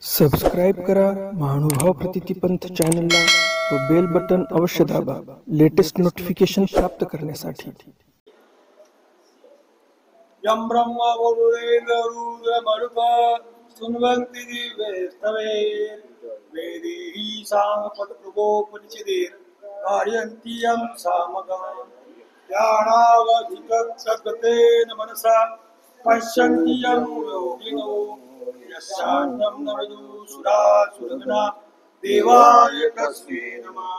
Subscribe करा महानुभाव प्रतितिपंथ चॅनलला व बेल बटन अवश्य दाबा लेटेस्ट नोटिफिकेशन प्राप्त करण्यासाठी। यं ब्रह्मा वरुणेन्द्र मरुत सुन्वन्ति दिव्यस्तवे वेदैः सामपदप्रभोपनिषदेः कार्यन्ति यं सामगान् ध्यानावधिकगतेन मनसा पश्यन्ति यं योगिनो यस्यान्नं न विदुषुरासुरगणा देवाय तस्मै नमः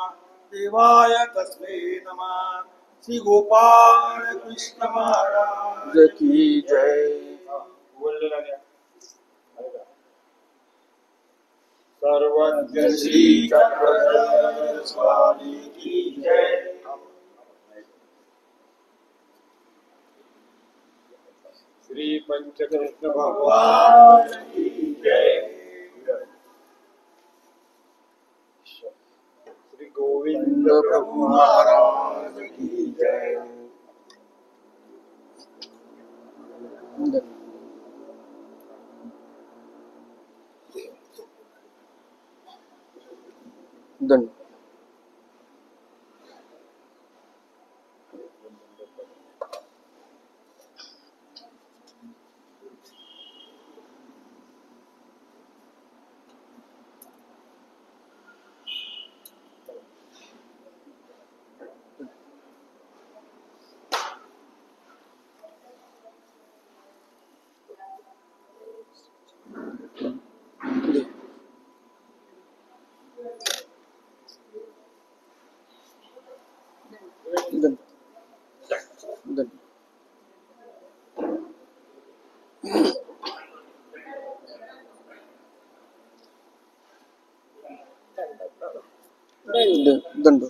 श्री गोपाल कृष्ण महाराज की जय। सर्वज्ञ श्री चक्रधर स्वामी की जय। श्री पंचकृष्ण भगवान की जय। श्री गोविंद प्रभु महाराज की जय। दंड दंड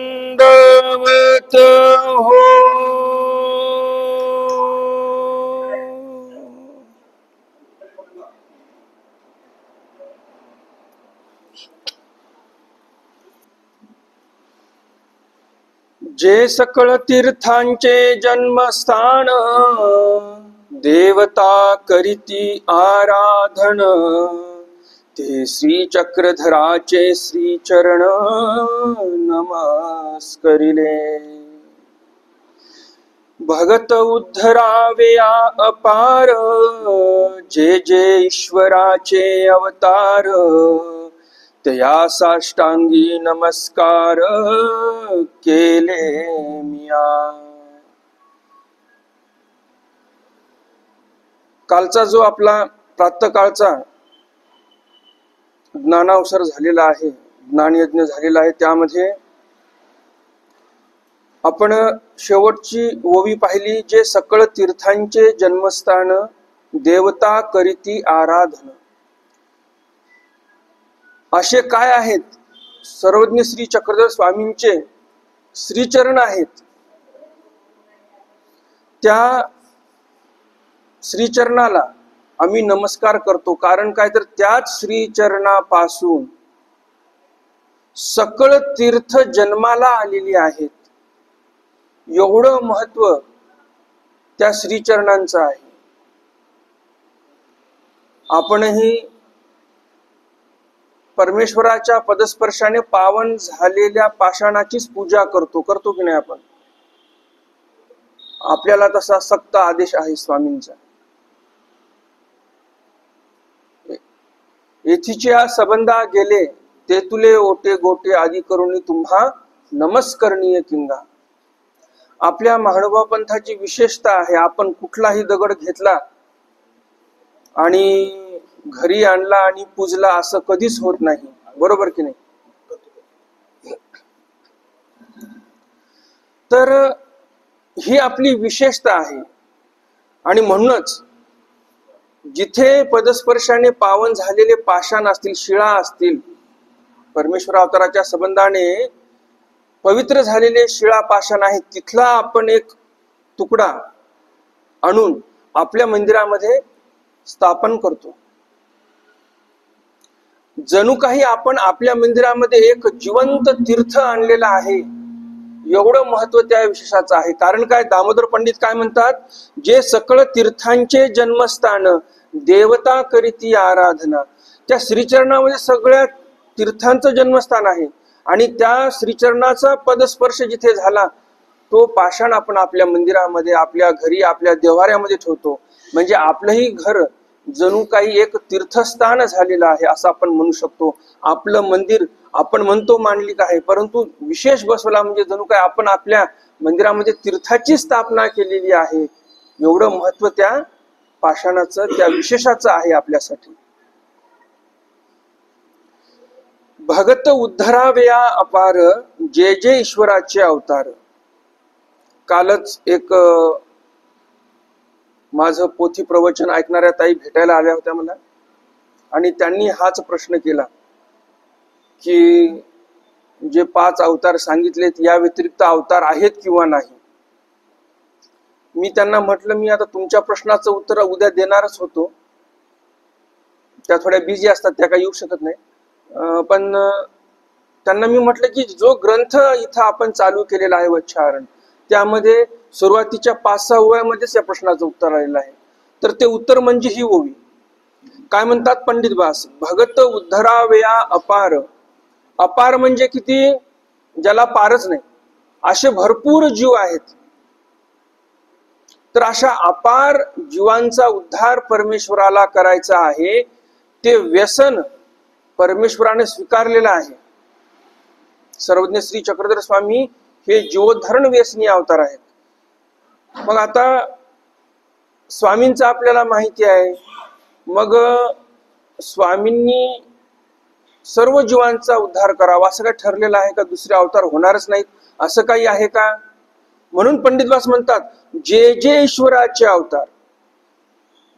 दंडवत हो जे सकळ तीर्थांचे जन्मस्थान देवता करीती आराधन ते श्री चक्रधराचे श्री चरण नमस्करिले। भगत उद्धरावेया अपार जे जे ईश्वराचे अवतार तया साष्टांगी नमस्कार केले मिया। कालचा जो आपला प्रातःकाळचा ज्ञानावसर झालेला आहे, ज्ञानयज्ञ झालेला आहे, त्यामध्ये आपण शेवटची ओवी पाहिली, जे सकळ तीर्थांचे जन्मस्थान देवता करीती आराधन। असे काय आहेत? सर्वज्ञ श्री चक्रधर स्वामींचे श्रीचरण आहेत। त्या श्रीचरणाला आम्ही नमस्कार करतो, कारण काय तर त्याच श्रीचरणापासून सकळ तीर्थ जन्माला आलेली आहेत। एवढं महत्व त्या श्रीचरणांचं आहे। आपणही परमेश्वराच्या पदस्पर्शाने पावन झालेल्या पाषाणाचीच पूजा करतो की नाही आपण? आपल्याला तसा सक्त आदेश आहे स्वामींचा। येथीच्या संबंधा गेले ते तुले ओटे गोटे आदी करुणी तुम्हा नमस्करणीय किंगा। आपल्या महानुभाव पंथाची विशेषता आहे, आपण कुठलाही दगड घेतला आणि घरी आणला आणि पूजला असं कधीच होत नाही, बरोबर की नाही? तर ही आपली विशेषता आहे। आणि म्हणूनच जिथे पदस्पर्शाने पावन झालेले पाषाण असतील, शिळा असतील, परमेश्वर अवताराच्या संबंधाने पवित्र झालेले शिळा पाषाण आहे, तिथला आपण एक तुकडा आणून आपल्या मंदिरामध्ये स्थापन करतो. जणू काही आपण आपल्या मंदिरामध्ये एक जिवंत तीर्थ आणलेला आहे. एवढं महत्व त्या विशेषाचं आहे. कारण काय, दामोदर पंडित काय म्हणतात, जे सकळ तीर्थांचे जन्मस्थान देवता करीती आराधना. त्या श्रीचरणामध्ये सगळ्या तीर्थांचं जन्मस्थान आहे आणि त्या श्रीचरणाचा पदस्पर्श जिथे झाला तो पाषाण आपण आपल्या मंदिरामध्ये, आपल्या घरी, आपल्या देव्हाऱ्यामध्ये ठेवतो. म्हणजे आपलंही घर जणू काही एक तीर्थस्थान झालेलं आहे असं आपण म्हणू शकतो. आपलं मंदिर आपण म्हणतो मांडलिक आहे, परंतु विशेष बसवला म्हणजे जणू काय आपण आपल्या मंदिरामध्ये तीर्थाची स्थापना केलेली आहे. एवढं महत्व त्या पाषाणाचं, त्या विशेषाचं आहे आपल्यासाठी. भगत उद्धरावया अपार, जे जे ईश्वराचे अवतार. कालच एक माझं पोथी प्रवचन ऐकणाऱ्या ताई भेटायला आल्या होत्या मला, आणि त्यांनी हाच प्रश्न केला की जे 5 अवतार सांगितलेत या व्यतिरिक्त अवतार आहेत किंवा नाही. मी त्यांना म्हटलं, मी आता तुमच्या प्रश्नाचं उत्तर उद्या देणारच होतो, त्या थोड्या बिझी असतात, त्या काही येऊ शकत नाही. पण त्यांना मी म्हटलं की जो ग्रंथ इथं आपण चालू केलेला आहे वच्छारण, त्यामध्ये सुरुवातीच्या 5-6 ओव्यामध्येच या प्रश्नाचं उत्तर आलेलं आहे. तर ते उत्तर म्हणजे ही ओवी. काय म्हणतात पंडित बास, भगत उद्धरावया अपार. अपार म्हणजे किती, ज्याला पारच नाही, असे भरपूर जीव आहेत. तर अशा अपार जीवांचा उद्धार परमेश्वराला करायचा आहे. ते व्यसन परमेश्वराने स्वीकारलेलं आहे. सर्वज्ञ श्री चक्रधर स्वामी हे जीवोद्धरण व्यसनी अवतार आहेत. मग आता स्वामींचं आपल्याला माहिती आहे, मग स्वामींनी सर्व जीवांचा उद्धार करावा असं काय ठरलेलं आहे का? दुसरे अवतार होणारच नाहीत असं काही आहे का? म्हणून पंडितवास म्हणतात, जे जे ईश्वराचे अवतार,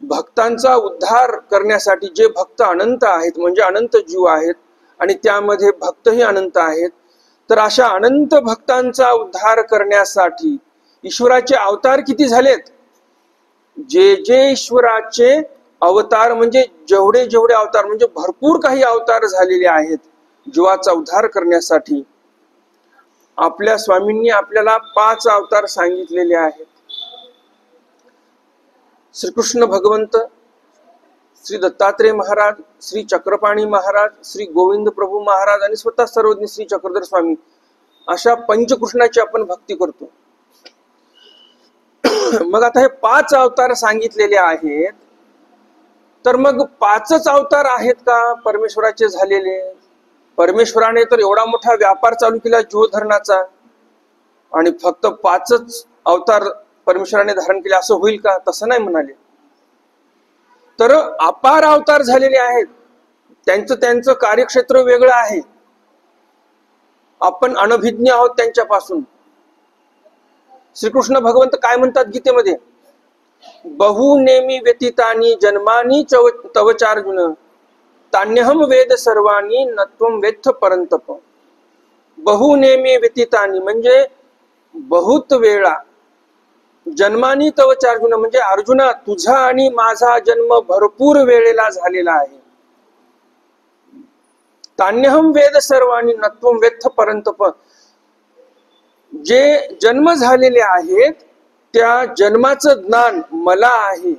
भक्तांचा उद्धार करण्यासाठी, जे भक्त अनंत आहेत म्हणजे अनंत जीव आहेत आणि त्यामध्ये भक्तही अनंत आहेत, तर अशा अनंत भक्तांचा उद्धार करण्यासाठी ईश्वराचे अवतार किती झालेत? जे जे ईश्वराचे अवतार म्हणजे जेवढे जेवढे अवतार, म्हणजे भरपूर काही अवतार झालेले आहेत जीवाचा उद्धार करण्यासाठी. आपल्या स्वामींनी आपल्याला 5 अवतार सांगितलेले आहेत. श्रीकृष्ण भगवंत, श्री दत्तात्रेय महाराज, श्री चक्रपाणी महाराज, श्री गोविंद प्रभू महाराज आणि स्वतः सर्वज्ञ श्री चक्रधर स्वामी, अशा पंचकृष्णाची आपण भक्ती करतो. मग आता हे 5 अवतार सांगितलेले आहेत, तर मग 5च अवतार आहेत का परमेश्वराचे झालेले? परमेश्वराने तर एवढा मोठा व्यापार चालू केला जीवधरणाचा, आणि फक्त 5च अवतार परमेश्वराने धारण केले असं होईल का? तसं नाही म्हणाले. तर अपार अवतार झालेले आहेत, त्यांचं कार्यक्षेत्र वेगळं आहे. आपण अनभिज्ञ आहोत त्यांच्यापासून. श्रीकृष्ण भगवंत काय म्हणतात गीतेमध्ये, बहुनेमी व्यतीतानी जन्मानी तवचार्जुन, तान्यहम वेद सर्वानी नत्वम वेत्थ परंतप. बहुनेमी व्यतीतानी म्हणजे बहुत वेळा, जन्मानी तवचार्जुन म्हणजे अर्जुना तुझा आणि माझा जन्म भरपूर वेळेला झालेला आहे. तान्यहम वेद सर्वानी नत्वम वेत्थ परंतप, जे जन्म झालेले आहेत त्या जन्माचं ज्ञान मला आहे.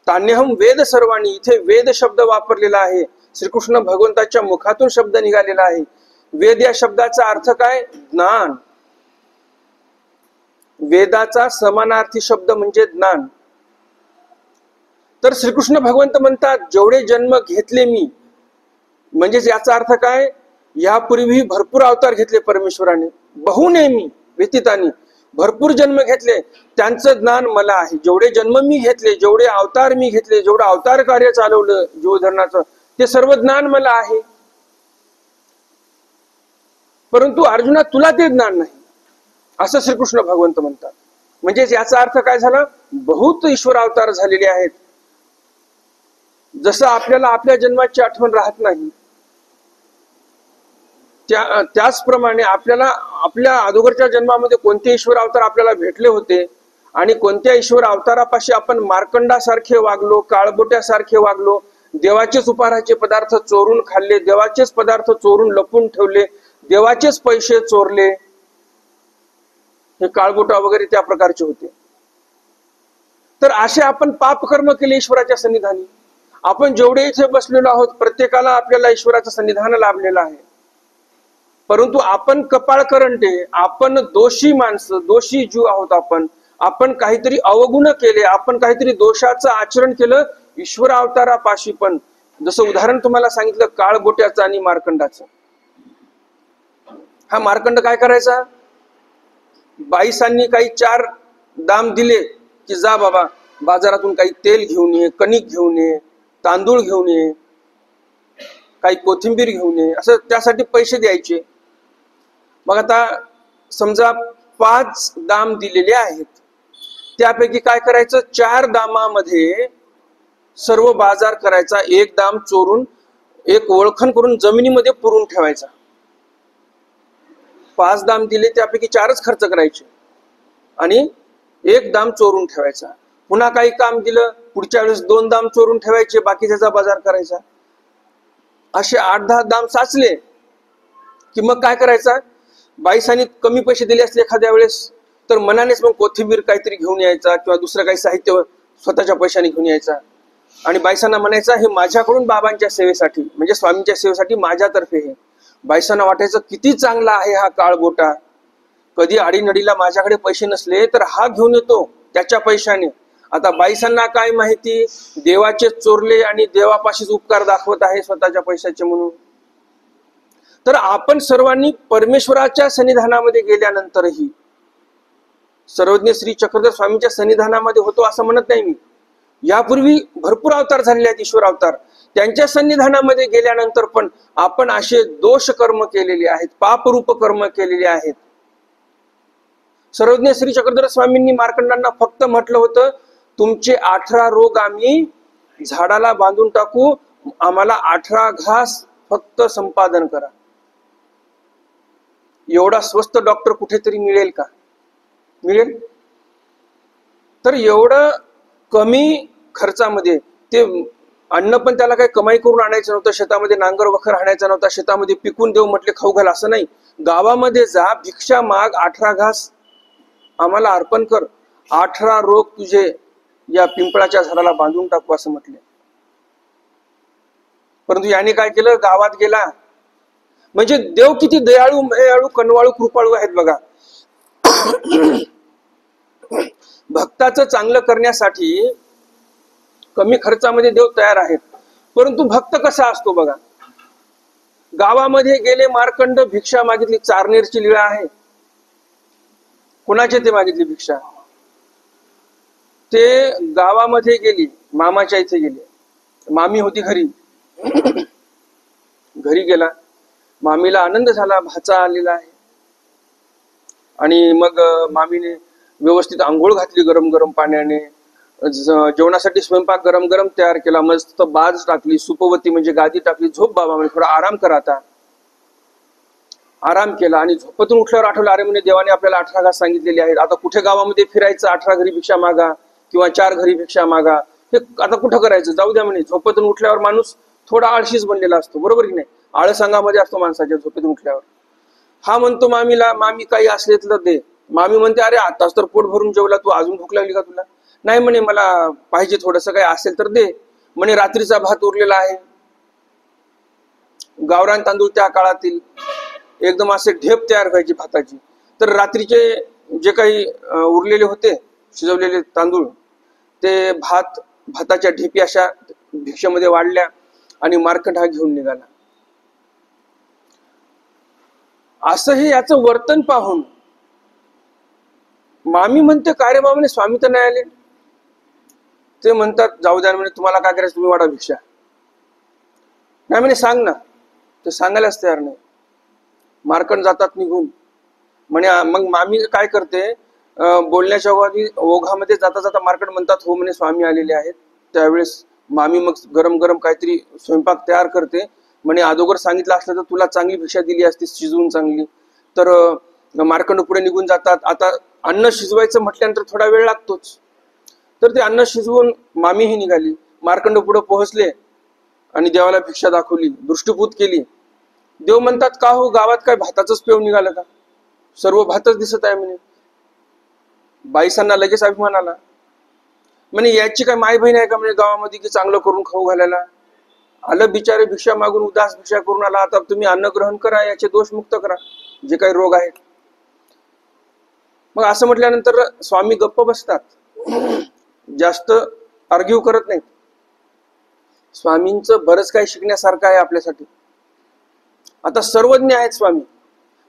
तान्यहम वेद सर्वानी, इथे वेद शब्द वापरलेला आहे. श्रीकृष्ण भगवंताच्या मुखातून शब्द निघालेला आहे. वेद या शब्दाचा अर्थ काय? ज्ञान. वेदाचा समानार्थी शब्द म्हणजे ज्ञान. तर श्रीकृष्ण भगवंत म्हणतात, जेवढे जन्म घेतले मी, म्हणजेच याचा अर्थ काय, यापूर्वी भरपूर अवतार घेतले परमेश्वराने. बहुनेमी व्यतीतानी, भरपूर जन्म घेतले, त्यांचं ज्ञान मला आहे. जेवढे जन्म मी घेतले, जेवढे अवतार मी घेतले, जेवढं अवतार कार्य चालवलं जीवधरणाचं, ते सर्व ज्ञान मला आहे. परंतु अर्जुना तुला ते ज्ञान नाही असं श्रीकृष्ण भगवंत म्हणतात. म्हणजे याचा अर्थ काय झाला, बहुत ईश्वर अवतार झालेले आहेत. जसं आपल्याला आपल्या जन्माची आठवण राहत नाही, त्याचप्रमाणे आपल्याला आपल्या अगोदरच्या जन्मामध्ये कोणते ईश्वर अवतार आपल्याला भेटले होते आणि कोणत्या ईश्वर अवतारापाशी आपण मार्कंडासारखे वागलो, काळबोट्यासारखे वागलो, देवाचेच उपहाराचे पदार्थ चोरून खाल्ले, देवाचेच पदार्थ चोरून लपून ठेवले, देवाचेच पैसे चोरले, हे काळबोटा वगैरे त्या प्रकारचे होते. तर असे आपण पापकर्म केले ईश्वराच्या सन्निधानी. आपण जेवढे इथे बसलेलो आहोत प्रत्येकाला आपल्याला ईश्वराचं सन्निधान लाभलेलं आहे. परंतु आपण कपाळ करंटे, आपण दोषी माणसं, दोषी जीव आहोत. आपण काहीतरी अवगुण केले, आपण काहीतरी दोषाचं आचरण केलं ईश्वर अवतारापाशी. पण जसं उदाहरण तुम्हाला सांगितलं काळबोट्याचं आणि मार्कंडाचं. हा मार्कंड काय करायचा, बाईसांनी काही 4 दाम दिले की जा बाबा बाजारातून काही तेल घेऊन ये, कणिक घेऊन ये, तांदूळ घेऊन ये, काही कोथिंबीर घेऊन ये, असं त्यासाठी पैसे द्यायचे. मग आता समजा 5 दाम दिलेले आहेत, त्यापैकी काय करायचं, 4 दामामध्ये सर्व बाजार करायचा, 1 दाम चोरून एक ओळखण करून जमिनीमध्ये पुरून ठेवायचा. 5 दाम दिले त्यापैकी 4च खर्च करायचे आणि 1 दाम चोरून ठेवायचा. पुन्हा काही काम दिलं, पुढच्या वेळेस 2 दाम चोरून ठेवायचे, बाकी त्याचा बाजार करायचा. असे 8-10 दाम साचले की मग काय करायचा, बाईसांनी कमी पैसे दिले असले एखाद्या वेळेस तर मनानेच मग कोथिंबीर काहीतरी घेऊन यायचा किंवा दुसरं काही साहित्य स्वतःच्या पैशाने घेऊन यायचा आणि बाईसांना म्हणायचा हे माझ्याकडून बाबांच्या सेवेसाठी म्हणजे स्वामींच्या सेवेसाठी माझ्यातर्फे. हे बाईसांना वाटायचं किती चांगला आहे हा काळबोटा, कधी आडीनडीला माझ्याकडे पैसे नसले तर हा घेऊन येतो त्याच्या पैशाने. आता बाईसांना काय माहिती देवाचे चोरले आणि देवापाशीच उपकार दाखवत आहे स्वतःच्या पैशाचे म्हणून. तर आपण सर्वांनी परमेश्वराच्या सन्निधानामध्ये गेल्यानंतरही, सर्वज्ञ श्री चक्रधर स्वामींच्या सन्निधानामध्ये होतो असं म्हणत नाही मी, यापूर्वी भरपूर अवतार झालेले आहेत ईश्वर अवतार, त्यांच्या सन्निधानामध्ये गेल्यानंतर पण आपण असे दोष कर्म केलेले आहेत, पापरूप कर्म केलेले आहेत. सर्वज्ञ श्री चक्रधर स्वामींनी मार्कंडांना फक्त म्हटलं होतं तुमचे 18 रोग आम्ही झाडाला बांधून टाकू, आम्हाला 18 घास फक्त संपादन करा. एवढा स्वस्त डॉक्टर कुठेतरी मिळेल का? मिळेल? तर एवढं कमी खर्चामध्ये ते अन्न पण त्याला काही कमाई करून आणायचं नव्हतं, शेतामध्ये नांगर वखर आणायचा नव्हता, शेतामध्ये पिकून देव म्हटले खाऊ घाल असं नाही. गावामध्ये जा, भिक्षा माग, 18 घास आम्हाला अर्पण कर, 18 रोग तुझे या पिंपळाच्या झाडाला बांधून टाकू असं म्हटले. परंतु याने काय केलं, गावात गेला. म्हणजे देव किती दयाळू, भयाळू, कनवाळू, कृपाळू आहेत बघा. भक्ताचं चांगलं करण्यासाठी कमी खर्चामध्ये देव तयार आहेत. परंतु भक्त कसा असतो बघा, गावामध्ये गेले मार्कंड, भिक्षा मागितली. चारनेरची लीळा आहे. कोणाचे ते मागितली भिक्षा? ते गावामध्ये गेली, मामाच्या इथे गेले, मामी होती घरी. घरी गेला, मामीला आनंद झाला, भाचा आलेला आहे. आणि मग मामीने व्यवस्थित आंघोळ घातली गरम गरम पाण्याने, जेवणासाठी स्वयंपाक गरम गरम तयार केला, मस्त बाज टाकली, सुपवती म्हणजे गादी टाकली, झोप बाबा म्हणजे थोडा आराम करा. आता आराम केला आणि झोपेतून उठल्यावर आठवलं, अरे म्हणजे देवाने आपल्याला 18 घास सांगितलेले आहेत, आता कुठे गावामध्ये फिरायचं, 18 घरी भिक्षा मागा किंवा 4 घरी भिक्षा मागा, हे आता कुठं करायचं, जाऊ द्या म्हणे. झोपेतून उठल्यावर माणूस थोडा आळशीच बनलेला असतो, बरोबर की नाही? आळस अंगामध्ये असतो माणसाच्या झोपेतून उठल्यावर. हा म्हणतो मामीला, मामी काही असले तर दे. मामी म्हणते, अरे आताच तर पोट भरून जेवला, तू अजून भूक लागली का तुला? नाही म्हणे, मला पाहिजे, थोडस काही असेल तर दे म्हणे. रात्रीचा भात उरलेला आहे, गावरान तांदूळ त्या काळातील एकदम असे ढेप तयार व्हायची भाताची. तर रात्रीचे जे काही उरलेले होते शिजवलेले तांदूळ, ते भाताच्या ढेपी अशा भिक्षेमध्ये वाढल्या आणि मार्कंड हा घेऊन निघाला. असंही याचं वर्तन पाहून मामी म्हणते, काय रे मामीने, स्वामी तर नाही आले. ते म्हणतात, जाऊ द्या म्हणे, तुम्हाला काय करायचं तुम्ही वाढा भिक्षा. नाही म्हणे, सांग ना. ते सांगायलाच तयार नाही. मार्कंड जातात निघून. म्हणे मग मामी काय करते, बोलण्याच्या ओघामध्ये जाता जाता मार्कंड म्हणतात, हो म्हणे स्वामी आलेले आहेत. त्यावेळेस मामी मग गरम गरम काहीतरी स्वयंपाक तयार करते, म्हणे अगोदर सांगितलं असलं तर तुला चांगली भिक्षा दिली असती शिजवून चांगली. तर मार्कंड पुढे निघून जातात. आता अन्न शिजवायचं म्हटल्यानंतर थोडा वेळ लागतोच. तर ते अन्न शिजवून मामीही निघाली. मार्कंड पुढे पोहोचले आणि देवाला भिक्षा दाखवली, दृष्टीपूत केली. देव म्हणतात, का हो, गावात काय भाताचंच पेव निघालं का? सर्व भातच दिसत आहे म्हणे. बाईसांना लगेच अभिमान आला. म्हणे याची काय माय बहीण आहे का म्हणजे गावामध्ये की चांगलं करून खाऊ घालायला? आलं बिचारे भिक्षा मागून, उदास भिक्षा करून आला. आता तुम्ही अन्न ग्रहण करा, याचे दोष मुक्त करा, जे काही रोग आहेत. मग असं म्हटल्यानंतर स्वामी गप्प बसतात, जास्त आर्ग्यू करत नाहीत. स्वामींचं बरंच काही शिकण्यासारखं आहे आपल्यासाठी. आता सर्वज्ञ आहेत स्वामी.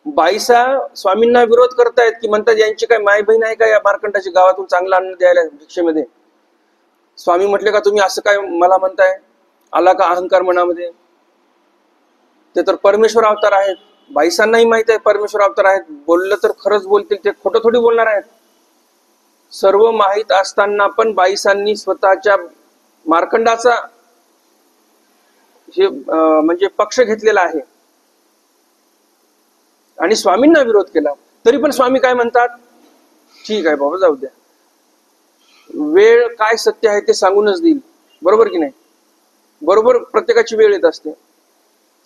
बाईसा स्वामींना विरोध करतायत की म्हणतात यांची काय माय बहीण आहे का या मार्कंडाची गावातून चांगलं अन्न द्यायला भिक्षेमध्ये? स्वामी म्हटले का तुम्ही असं काय मला म्हणताय? आला का अहंकार मनामध्ये? ते तर परमेश्वर अवतार आहेत. बाईसांनाही माहित आहे परमेश्वर अवतार आहेत. बोललं तर खरंच बोलतील, ते खोटं थोडी बोलणार आहेत. सर्व माहीत असताना पण बाईसांनी स्वतःच्या मार्कंडाचा हे म्हणजे पक्ष घेतलेला आहे आणि स्वामींना विरोध केला. तरी पण स्वामी काय म्हणतात, ठीक आहे बाबा, जाऊ द्या, वेळ काय सत्य आहे ते सांगूनच देईल. बरोबर की नाही? बरोबर प्रत्येकाची वेळ येत असते.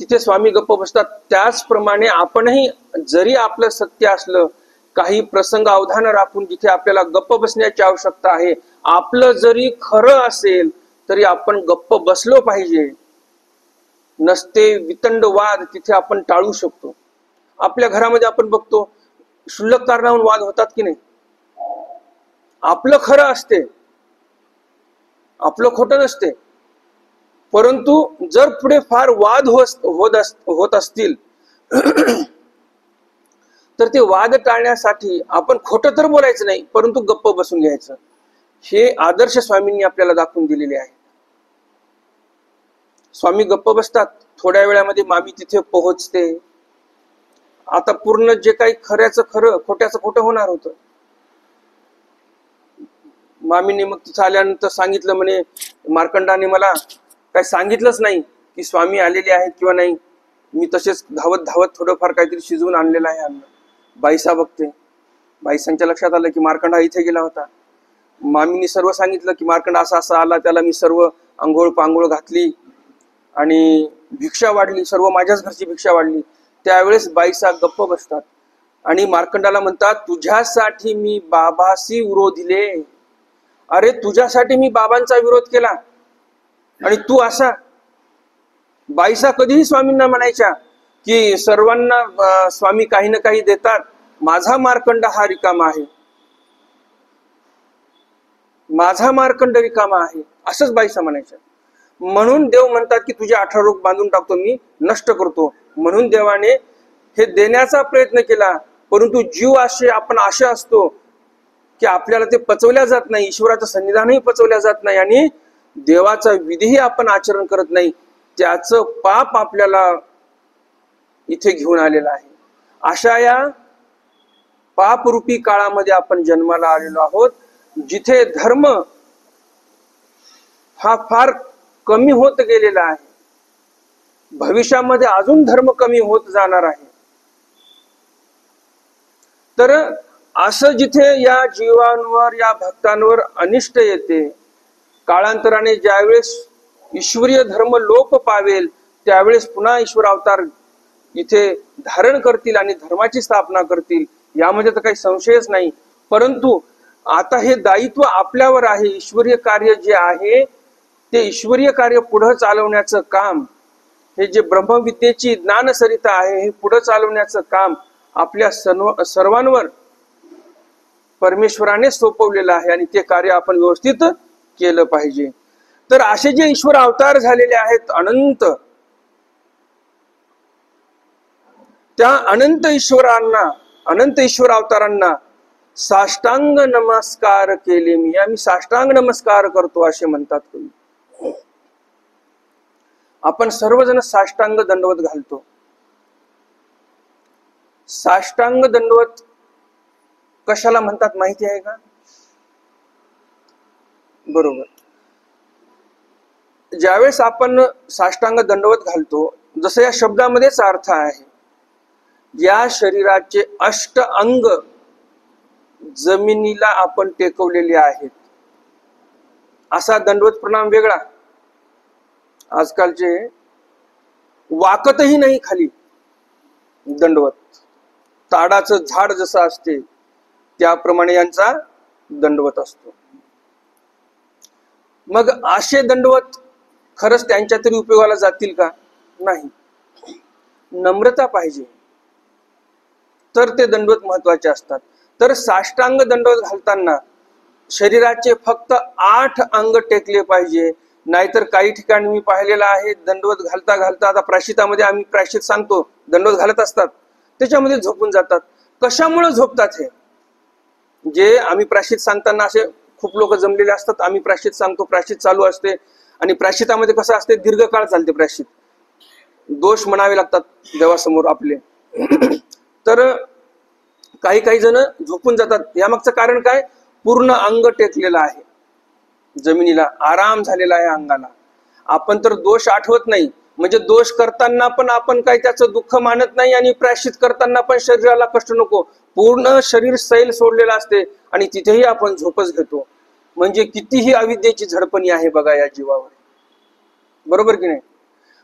तिथे स्वामी गप्प बसतात. त्याचप्रमाणे आपणही जरी आपलं सत्य असलं, काही प्रसंग अवधान राखून जिथे आपल्याला गप्प बसण्याची आवश्यकता आहे, आपलं जरी खरं असेल तरी आपण गप्प बसलो पाहिजे. नसते वितंड वाद तिथे आपण टाळू शकतो. आपल्या घरामध्ये आपण बघतो क्षुल्लक कारणावरून वाद होतात की नाही? आपलं खरं असते, आपलं खोटं नसते. परंतु जर पुढे फार वाद होत असतील तर ते वाद टाळण्यासाठी आपण खोटं तर बोलायचं नाही, परंतु गप्प बसून घ्यायचं. हे आदर्श स्वामींनी आपल्याला दाखवून दिलेले आहे. स्वामी गप्प बसतात. थोड्या वेळामध्ये मामी तिथे पोहोचते. आता पूर्ण जे काही खऱ्याचं खरं, खोट्याचं खोटं होणार होतं. मामीने मग तिथे आल्यानंतर सांगितलं, म्हणे मार्कंडाने मला काही सांगितलंच नाही की स्वामी आलेले आहेत किंवा नाही. मी तसेच धावत धावत थोडंफार काहीतरी शिजवून आणलेलं आहे अन्न. बाईसा बघते. बाईसांच्या लक्षात आलं की मार्कंड हा इथे गेला होता. मामीने सर्व सांगितलं की मार्कंड असा असा आला, त्याला मी सर्व अंघोळ पांघोळ घातली आणि भिक्षा वाढली, सर्व माझ्याच घरची भिक्षा वाढली. त्यावेळेस बाईसा गप्प बसतात आणि मार्कंडाला म्हणतात, तुझ्यासाठी मी बाबाशी विरोधिले. अरे तुझ्यासाठी मी बाबांचा विरोध केला आणि तू असा? बाईसा कधीही स्वामींना म्हणायच्या की सर्वांना स्वामी काही ना काही देतात, माझा मार्कंड हा रिकामा आहे, माझा मार्कंड रिकामा आहे, असंच बाईसा म्हणायच्या. म्हणून देव म्हणतात की तुझे 18 रोग बांधून टाकतो, मी नष्ट करतो. म्हणून देवाने हे देण्याचा प्रयत्न केला, परंतु जीव आपण असे असतो की आपल्याला ते पचवल्या जात नाही, ईश्वराचं सन्निधानही पचवल्या जात नाही आणि देवाचा विधीही आपण आचरण करत नाही. त्याचं पाप आपल्याला इथे घेऊन आलेलं आहे. अशा या पापरूपी काळामध्ये आपण जन्माला आलेलो आहोत, जिथे धर्म हा फार कमी होत गेलेला आहे. भविष्यामध्ये अजून धर्म कमी होत जाणार आहे. तर असं जिथे या जीवांवर, या भक्तांवर अनिष्ट येते, काळांतराने ज्यावेळेस ईश्वरीय धर्म लोप पावेल त्यावेळेस पुन्हा ईश्वर अवतार इथे धारण करतील आणि धर्माची स्थापना करतील, यामध्ये तर काही संशयच नाही. परंतु आता हे दायित्व आपल्यावर आहे. ईश्वरीय कार्य जे आहे ते ईश्वरीय कार्य पुढे चालवण्याचं काम, हे जे ब्रह्मविद्येची ज्ञानसरिता आहे, हे पुढे चालवण्याचं काम आपल्या सर्वांवर परमेश्वराने सोपवलेलं आहे आणि ते कार्य आपण व्यवस्थित केलं पाहिजे. तर असे जे ईश्वर अवतार झालेले आहेत अनंत, त्या अनंत ईश्वरांना, अनंत ईश्वर अवतारांना साष्टांग नमस्कार केले मी. आम्ही साष्टांग नमस्कार करतो असे म्हणतात कवी. आपण सर्वजण साष्टांग दंडवत घालतो. साष्टांग दंडवत कशाला म्हणतात माहिती आहे का? बरोबर, ज्यावेळेस आपण साष्टांग दंडवत घालतो जसं या शब्दामध्येच अर्थ आहे, या शरीराचे 8 अंग जमिनीला आपण टेकवलेले आहेत. असा दंडवत प्रणाम वेगळा, आजकालचे वाकतही नाही खाली दंडवत, ताडाचं झाड जसं असते त्याप्रमाणे यांचा दंडवत असतो. मग असे दंडवत खरंच त्यांच्या तरी उपयोगाला जातील का? नाही. नम्रता पाहिजे तर ते दंडवत महत्वाचे असतात. तर साष्टांग दंडवत घालताना शरीराचे फक्त 8 अंग टेकले पाहिजे. नाहीतर काही ठिकाणी मी पाहिलेलं आहे, दंडवत घालता घालता, आता प्रायश्चितामध्ये आम्ही प्रायश्चित सांगतो, दंडवत घालत असतात, त्याच्यामध्ये झोपून जातात. कशामुळे झोपतात? हे जे आम्ही प्रायश्चित सांगताना असे खूप लोक जमलेले असतात, आम्ही प्रायश्चित सांगतो, प्रायश्चित चालू असते आणि प्रायश्चितामध्ये कसं असते, दीर्घकाळ चालते प्रायश्चित, दोष म्हणावे लागतात देवासमोर आपले. तर काही काही जण झोपून जातात. यामागचं कारण काय? पूर्ण अंग टेकलेलं आहे जमिनीला, आराम झालेला आहे अंगाला. आपण तर दोष आठवत नाही, म्हणजे दोष करताना पण आपण काही त्याचं दुःख मानत नाही आणि प्रायश्चित करताना पण शरीराला कष्ट नको, पूर्ण शरीर सैल सोडलेलं असते आणि तिथेही आपण झोपच घेतो. म्हणजे कितीही अविद्येची झडपणी आहे बघा या जीवावर, बरोबर की नाही?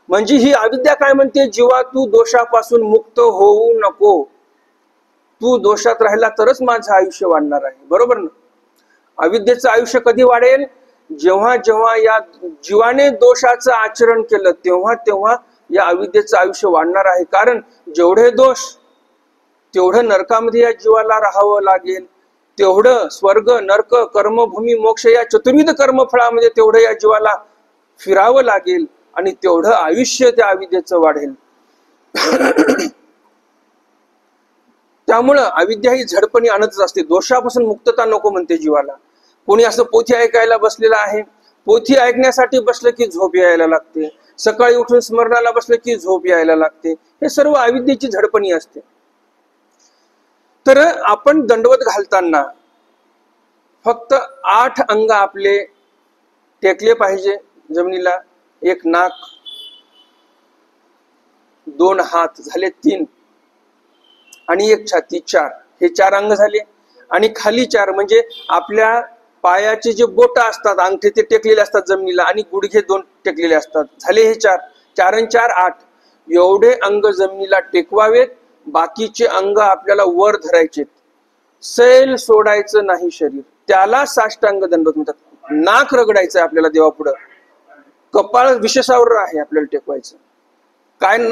म्हणजे ही अविद्या काय म्हणते, जीवा तू दोषापासून मुक्त होऊ नको, तू दोषात राहिला तरच माझं आयुष्य वाढणार आहे, बरोबर ना? अविद्येचं आयुष्य कधी वाढेल? जेव्हा जेव्हा या जीवाने दोषाचं आचरण केलं तेव्हा तेव्हा या अविद्येचं आयुष्य वाढणार आहे. कारण जेवढे दोष तेवढं नरकामध्ये या जीवाला राहावं लागेल, तेवढं स्वर्ग नरक कर्मभूमी मोक्ष या चतुर्विध कर्मफळामध्ये तेवढं या जीवाला फिरावं लागेल आणि तेवढं आयुष्य त्या अविद्येचं वाढेल. त्यामुळं अविद्या ही झडपणी आणतच असते. दोषापासून मुक्तता नको म्हणते जीवाला. कोणी असं पोथी ऐकायला बसलेलं आहे, पोथी ऐकण्यासाठी बसलं की झोप यायला लागते, सकाळी उठून स्मरणाला बसलं की झोप यायला लागते. हे सर्व अविद्येची झडपणी असते. तर आपण दंडवत घालताना फक्त 8 अंग आपले टेकले पाहिजे जमिनीला. 1 नाक, 2 हात झाले 3 आणि 1 छाती 4. हे 4 अंग झाले. आणि खाली 4 म्हणजे आपल्या पायाचे जे बोट असतात, अंगठे ते टेकलेले असतात जमिनीला आणि गुडघे 2 टेकलेले असतात. झाले हे 4. 4 आणि 4 8. एवढे अंग जमिनीला टेकवावेत. बाकीचे अंग आपल्याला वर धरायचे, सैल सोडायचं नाही शरीर. त्याला साष्टांग दंडवत म्हणतात. नाक रगडायचं आपल्याला देवापुढं, कपाळ विशेषावर आहे आपल्याला टेकवायचं.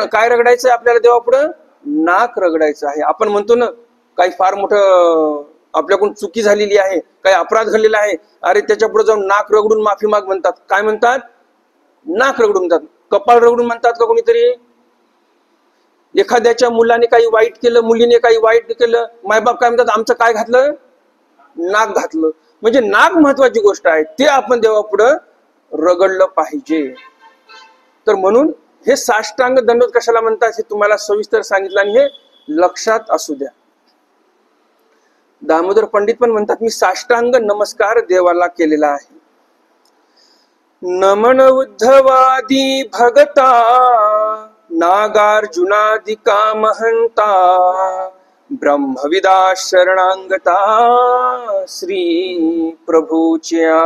काय रगडायचं आपल्याला देवापुढं? नाक रगडायचं आहे. आपण म्हणतो ना, काही फार मोठं आपल्याकडून चुकी झालेली आहे, काही अपराध घडलेला आहे, अरे त्याच्या पुढे जाऊन नाक रगडून माफी माग म्हणतात. काय म्हणतात? नाक रगडून म्हणतात. कपाळ रगडून म्हणतात का कोणीतरी? एखाद्याच्या मुलाने काही वाईट केलं, मुलीने काही वाईट केलं, मायबाप काय म्हणतात? आमचं काय घातलं? नाक घातलं. म्हणजे नाक महत्वाची गोष्ट आहे, ते आपण देवापुढं रगडलं पाहिजे. तर म्हणून हे साष्टांग दंडवत कशाला म्हणतात हे तुम्हाला सविस्तर सांगितलं आणि हे लक्षात असू द्या. दामोदर पंडित पण म्हणतात, मी साष्टांग नमस्कार देवाला केलेला आहे. नमन उद्धवादी भगता नागार्जुनादिका महंता ब्रह्मविदा शरणांगता श्री प्रभूच्या.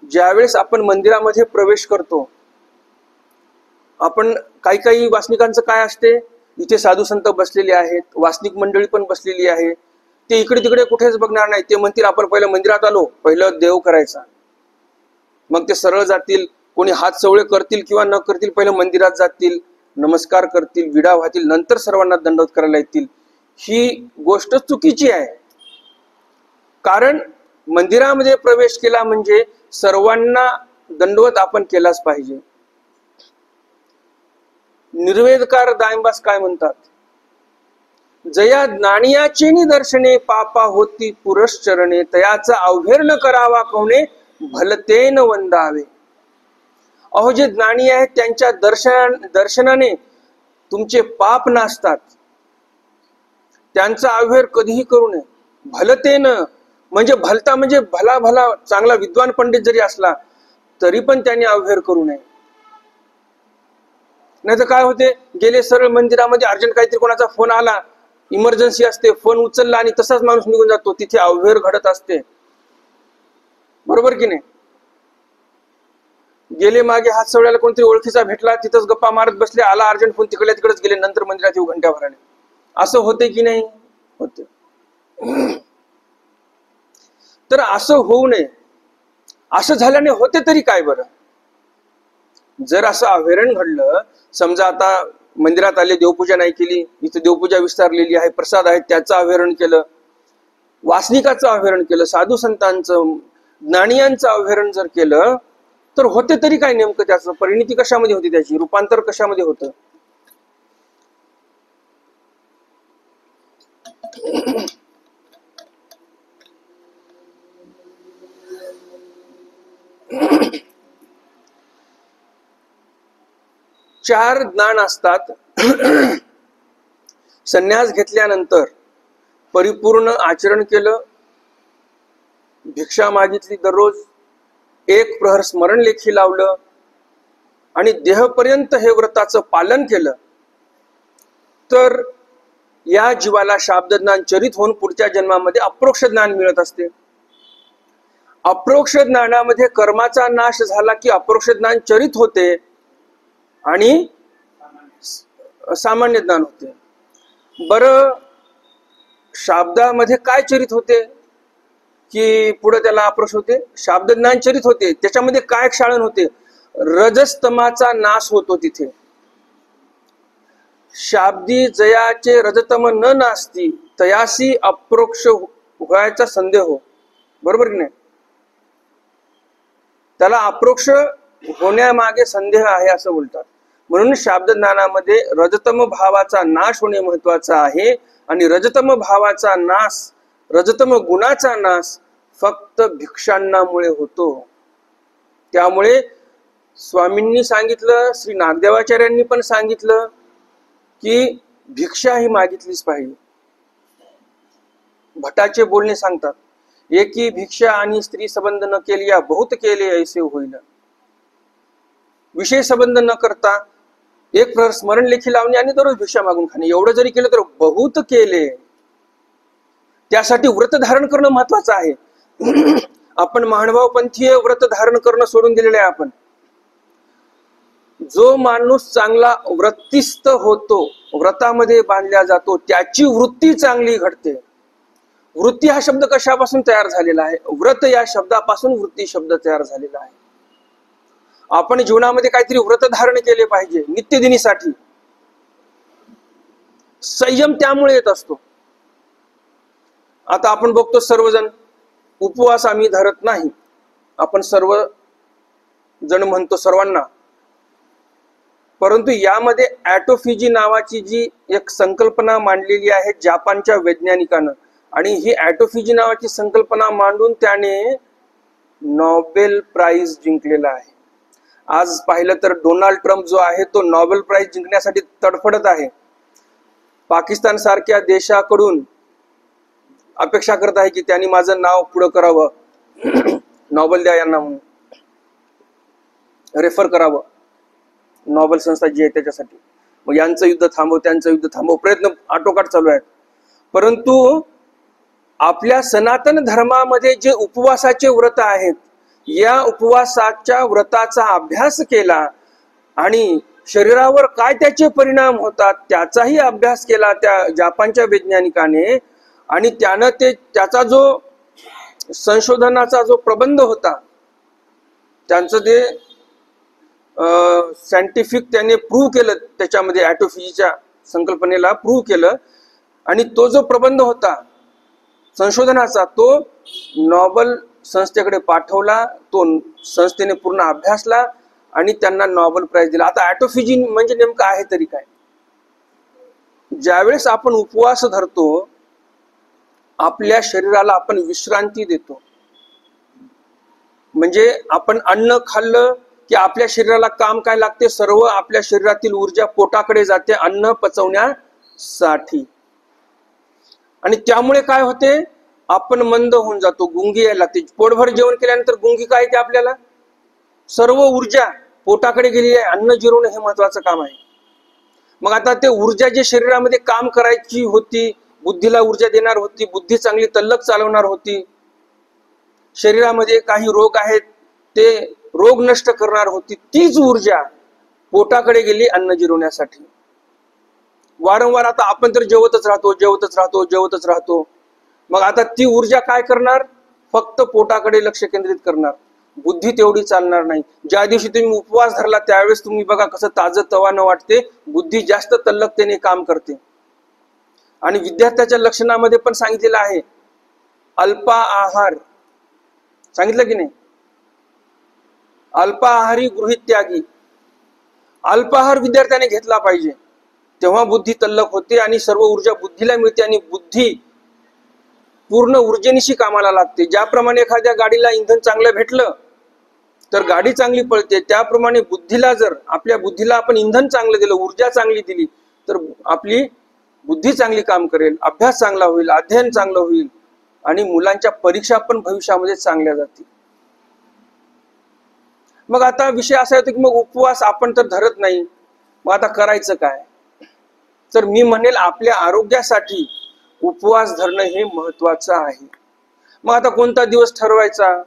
ज्यावेळेस आपण मंदिरामध्ये प्रवेश करतो, आपण काही वासनिकांचं काय असते, इथे साधू संत बसलेले आहेत, वासनिक मंडळी पण बसलेली आहे, ते इकडे तिकडे कुठेच बघणार नाही. ते म्हणतील आपण पहिलं मंदिरात आलो, पहिलं देव करायचा, मग ते सरळ जातील, कोणी हात सवळे करतील किंवा न करतील, पहिलं मंदिरात जातील, नमस्कार करतील, विडा वाहतील, नंतर सर्वांना दंडवत करायला येतील. ही गोष्ट चुकीची आहे. कारण मंदिरामध्ये प्रवेश केला म्हणजे सर्वांना दंडवत आपण केलाच पाहिजे. निर्वेदकार दायंबास काय म्हणतात? जया ज्ञानियाचे निदर्शने पापा होती पुरश्चरणे, तयाचा अवहेर न करावा कोणे भलतेन वंदावे. अहो, जे ज्ञानी आहेत त्यांच्या दर्शनाने तुमचे पाप नासतात, त्यांचा अवहेर कधीही करू नये. भलतेन म्हणजे भलता म्हणजे भला चांगला विद्वान पंडित जरी असला तरी पण त्यांनी अवहेर करू नये. नाही तर काय होते, गेले सरळ मंदिरामध्ये, अर्जंट काहीतरी कोणाचा फोन आला, इमर्जन्सी असते, फोन उचलला आणि तसाच माणूस निघून जातो. तिथे अवहेर घडत असते. बरोबर की नाही? गेले मागे हात सोडायला कोणतरी ओळखीचा भेटला, तिथंच गप्पा मारत बसले, आला अर्जंट फोन, तिकडल्या तिकडेच गेले, नंतर मंदिरात येऊ घंट्याभराने. असं होते की नाही? होते. तर असं होऊ नये. असं झाल्याने होते तरी काय बरं? जर असं अवहेरण घडलं, समजा आता मंदिरात आले, देवपूजा नाही केली, इथे देवपूजा विस्तारलेली आहे, प्रसाद आहे, त्याचं अवहेरण केलं, वासनिकाचं अवहेरण केलं, साधू संतांचं, ज्ञानियांचं अवहेरण जर केलं, तर होते तरी काय? नेमकं त्याचं परिणिती कशामध्ये होती? त्याची रूपांतर कशामध्ये होतं? चार ज्ञान असतात. संन्यास घेतल्यानंतर परिपूर्ण आचरण केलं, भिक्षा मागितली दररोज, एक प्रहर स्मरण लेखी लावलं आणि देहपर्यंत हे व्रताचं पालन केलं, तर या जीवाला शाब्द ज्ञान चरित होऊन पुढच्या जन्मामध्ये अप्रोक्ष ज्ञान मिळत असते. अप्रोक्ष ज्ञानामध्ये कर्माचा नाश झाला की अप्रोक्ष ज्ञान चरित होते आणि सामान्य ज्ञान होते. बरं, शाब्दामध्ये काय चरित होते की पुढे त्याला अप्रोक्ष होते? शाब्द ज्ञान चरित होते, त्याच्यामध्ये काय क्षालन होते? रजस्तमाचा नाश होतो. तिथे शाब्दी जयाचे रजतम न नास्ती तयासी अप्रोक्ष व्हायचा संदेह. बरोबर की नाही? त्याला अप्रोक्ष होण्यामागे संदेह आहे असं बोलतात. म्हणून शाब्द ज्ञानामध्ये रजतम भावाचा नाश होणे महत्वाचा आहे आणि रजतम भावाचा नाश, रजतम गुणाचा नाश फक्त भिक्षांनामुळे होतो. त्यामुळे स्वामींनी सांगितलं, श्री नागदेवाचार्यांनी पण सांगितलं की भिक्षा ही मागितलीच पाहिजे. भटाचे बोलणे सांगतात, एकी भिक्षा आणि स्त्री संबंध न केलिया बहुत केले ऐसे होईल. विषय संबंध न करता एक प्रहर स्मरण लेखी लावणे आणि दररोज भिक्षा मागून खाणे, एवढं जरी केलं तर बहुत केले. त्यासाठी व्रत धारण करणं महत्वाचं आहे. आपण महानुभाव पंथीय व्रत धारण करणं सोडून दिलेलं आहे. आपण जो माणूस चांगला वृत्तिस्थ होतो, व्रतामध्ये बांधल्या जातो, त्याची वृत्ती चांगली घडते. वृत्ती हा शब्द कशापासून तयार झालेला आहे? व्रत या शब्दापासून वृत्ती शब्द तयार झालेला आहे. आपण जीवनामध्ये काहीतरी व्रत धारण केले पाहिजे नित्यदिनीसाठी. संयम त्यामुळे येत असतो. आता आपण बघतो सर्वजण उपवास आम्ही धरत नाही, आपण सर्व जण म्हणतो सर्वांना, परंतु यामध्ये ॲटोफिजी नावाची जी एक संकल्पना मांडलेली आहे जपानच्या वैज्ञानिकानं, आणि ही ॲटोफिजी नावाची संकल्पना मांडून त्याने नोबेल प्राइज जिंकलेला आहे. आज पाहिलं तर डोनाल्ड ट्रम्प जो आहे तो नोबेल प्राइज जिंकण्यासाठी तडफडत आहे. पाकिस्तान सारख्या देशाकडून अपेक्षा करत आहे की त्यांनी माझं नाव पुढं करावं, नोबेल द्या यांना म्हणून, रेफर करावं नोबेल संस्था जी आहे त्याच्यासाठी. मग यांचं युद्ध थांबव, त्यांचं युद्ध थांबव, प्रयत्न आटोकाट चालू आहेत. परंतु आपल्या सनातन धर्मामध्ये जे उपवासाचे व्रत आहेत, या उपवासाच्या व्रताचा अभ्यास केला आणि शरीरावर काय त्याचे परिणाम होतात त्याचाही अभ्यास केला त्या जपानच्या वैज्ञानिकाने, आणि त्यानं त्याचा जो संशोधनाचा जो प्रबंध होता, त्यांचं ते सायंटिफिक त्याने प्रूव्ह केलं, त्याच्यामध्ये ॲटोफिजीच्या संकल्पनेला प्रूव्ह केलं, आणि तो जो प्रबंध होता संशोधनाचा तो नोबेल संस्थेकडे पाठवला. तो संस्थेने पूर्ण अभ्यासला आणि त्यांना नोबेल प्राइज दिला. आता ॲटोफिजी म्हणजे नेमकं आहे तरी काय? ज्यावेळेस आपण उपवास धरतो, आपल्या शरीराला आपण विश्रांती देतो. म्हणजे आपण अन्न खाल्लं की आपल्या शरीराला काम काय लागते? सर्व आपल्या शरीरातील ऊर्जा पोटाकडे जाते अन्न पचवण्यासाठी, आणि त्यामुळे काय होते? आपण मंद होऊन जातो, गुंगी यायला लागते. पोटभर जेवण केल्यानंतर गुंगी काय येते आपल्याला? सर्व ऊर्जा पोटाकडे गेलेली आहे. अन्न जिरवणं हे महत्वाचं काम आहे. मग आता ते ऊर्जा जे शरीरामध्ये काम करायची होती, बुद्धीला ऊर्जा देणार होती, बुद्धी चांगली तल्लख चालवणार होती, शरीरामध्ये काही रोग आहेत ते रोग नष्ट करणार होती, तीच ऊर्जा पोटाकडे गेली अन्न जिरवण्यासाठी. वारंवार आता आपण तर जेवतच राहतो. मग आता ती ऊर्जा काय करणार? फक्त पोटाकडे लक्ष केंद्रित करणार. बुद्धी तेवढी चालणार नाही. ज्या दिवशी तुम्ही उपवास धरला त्यावेळेस तुम्ही बघा कसं ताजं तवानं वाटते, बुद्धी जास्त तल्लखतेने काम करते. आणि विद्यार्थ्याच्या लक्षणामध्ये पण सांगितलेलं आहे अल्पा आहार, सांगितलं की नाही? अल्पाहारी गृहीत त्यागी. अल्पाहार विद्यार्थ्याने घेतला पाहिजे, तेव्हा बुद्धी तल्लख होते आणि सर्व ऊर्जा बुद्धीला मिळते आणि बुद्धी पूर्ण ऊर्जेनिशी कामाला लागते. ज्याप्रमाणे एखाद्या गाडीला इंधन चांगलं भेटलं तर गाडी चांगली पळते, त्याप्रमाणे बुद्धीला जर आपल्या बुद्धीला आपण इंधन चांगलं दिलं, ऊर्जा चांगली दिली तर आपली बुद्धी चांगली काम करेल, अभ्यास चांगला होईल, अध्ययन चांगलं होईल आणि मुलांच्या परीक्षा पण भविष्यामध्ये चांगल्या जातील. मग आता विषय असा येतो की मग उपवास आपण तर धरत नाही, मग आता करायचं काय? तर मी म्हणेल आपल्या आरोग्यासाठी उपवास धरणं हे महत्वाचं आहे. मग आता कोणता दिवस ठरवायचा?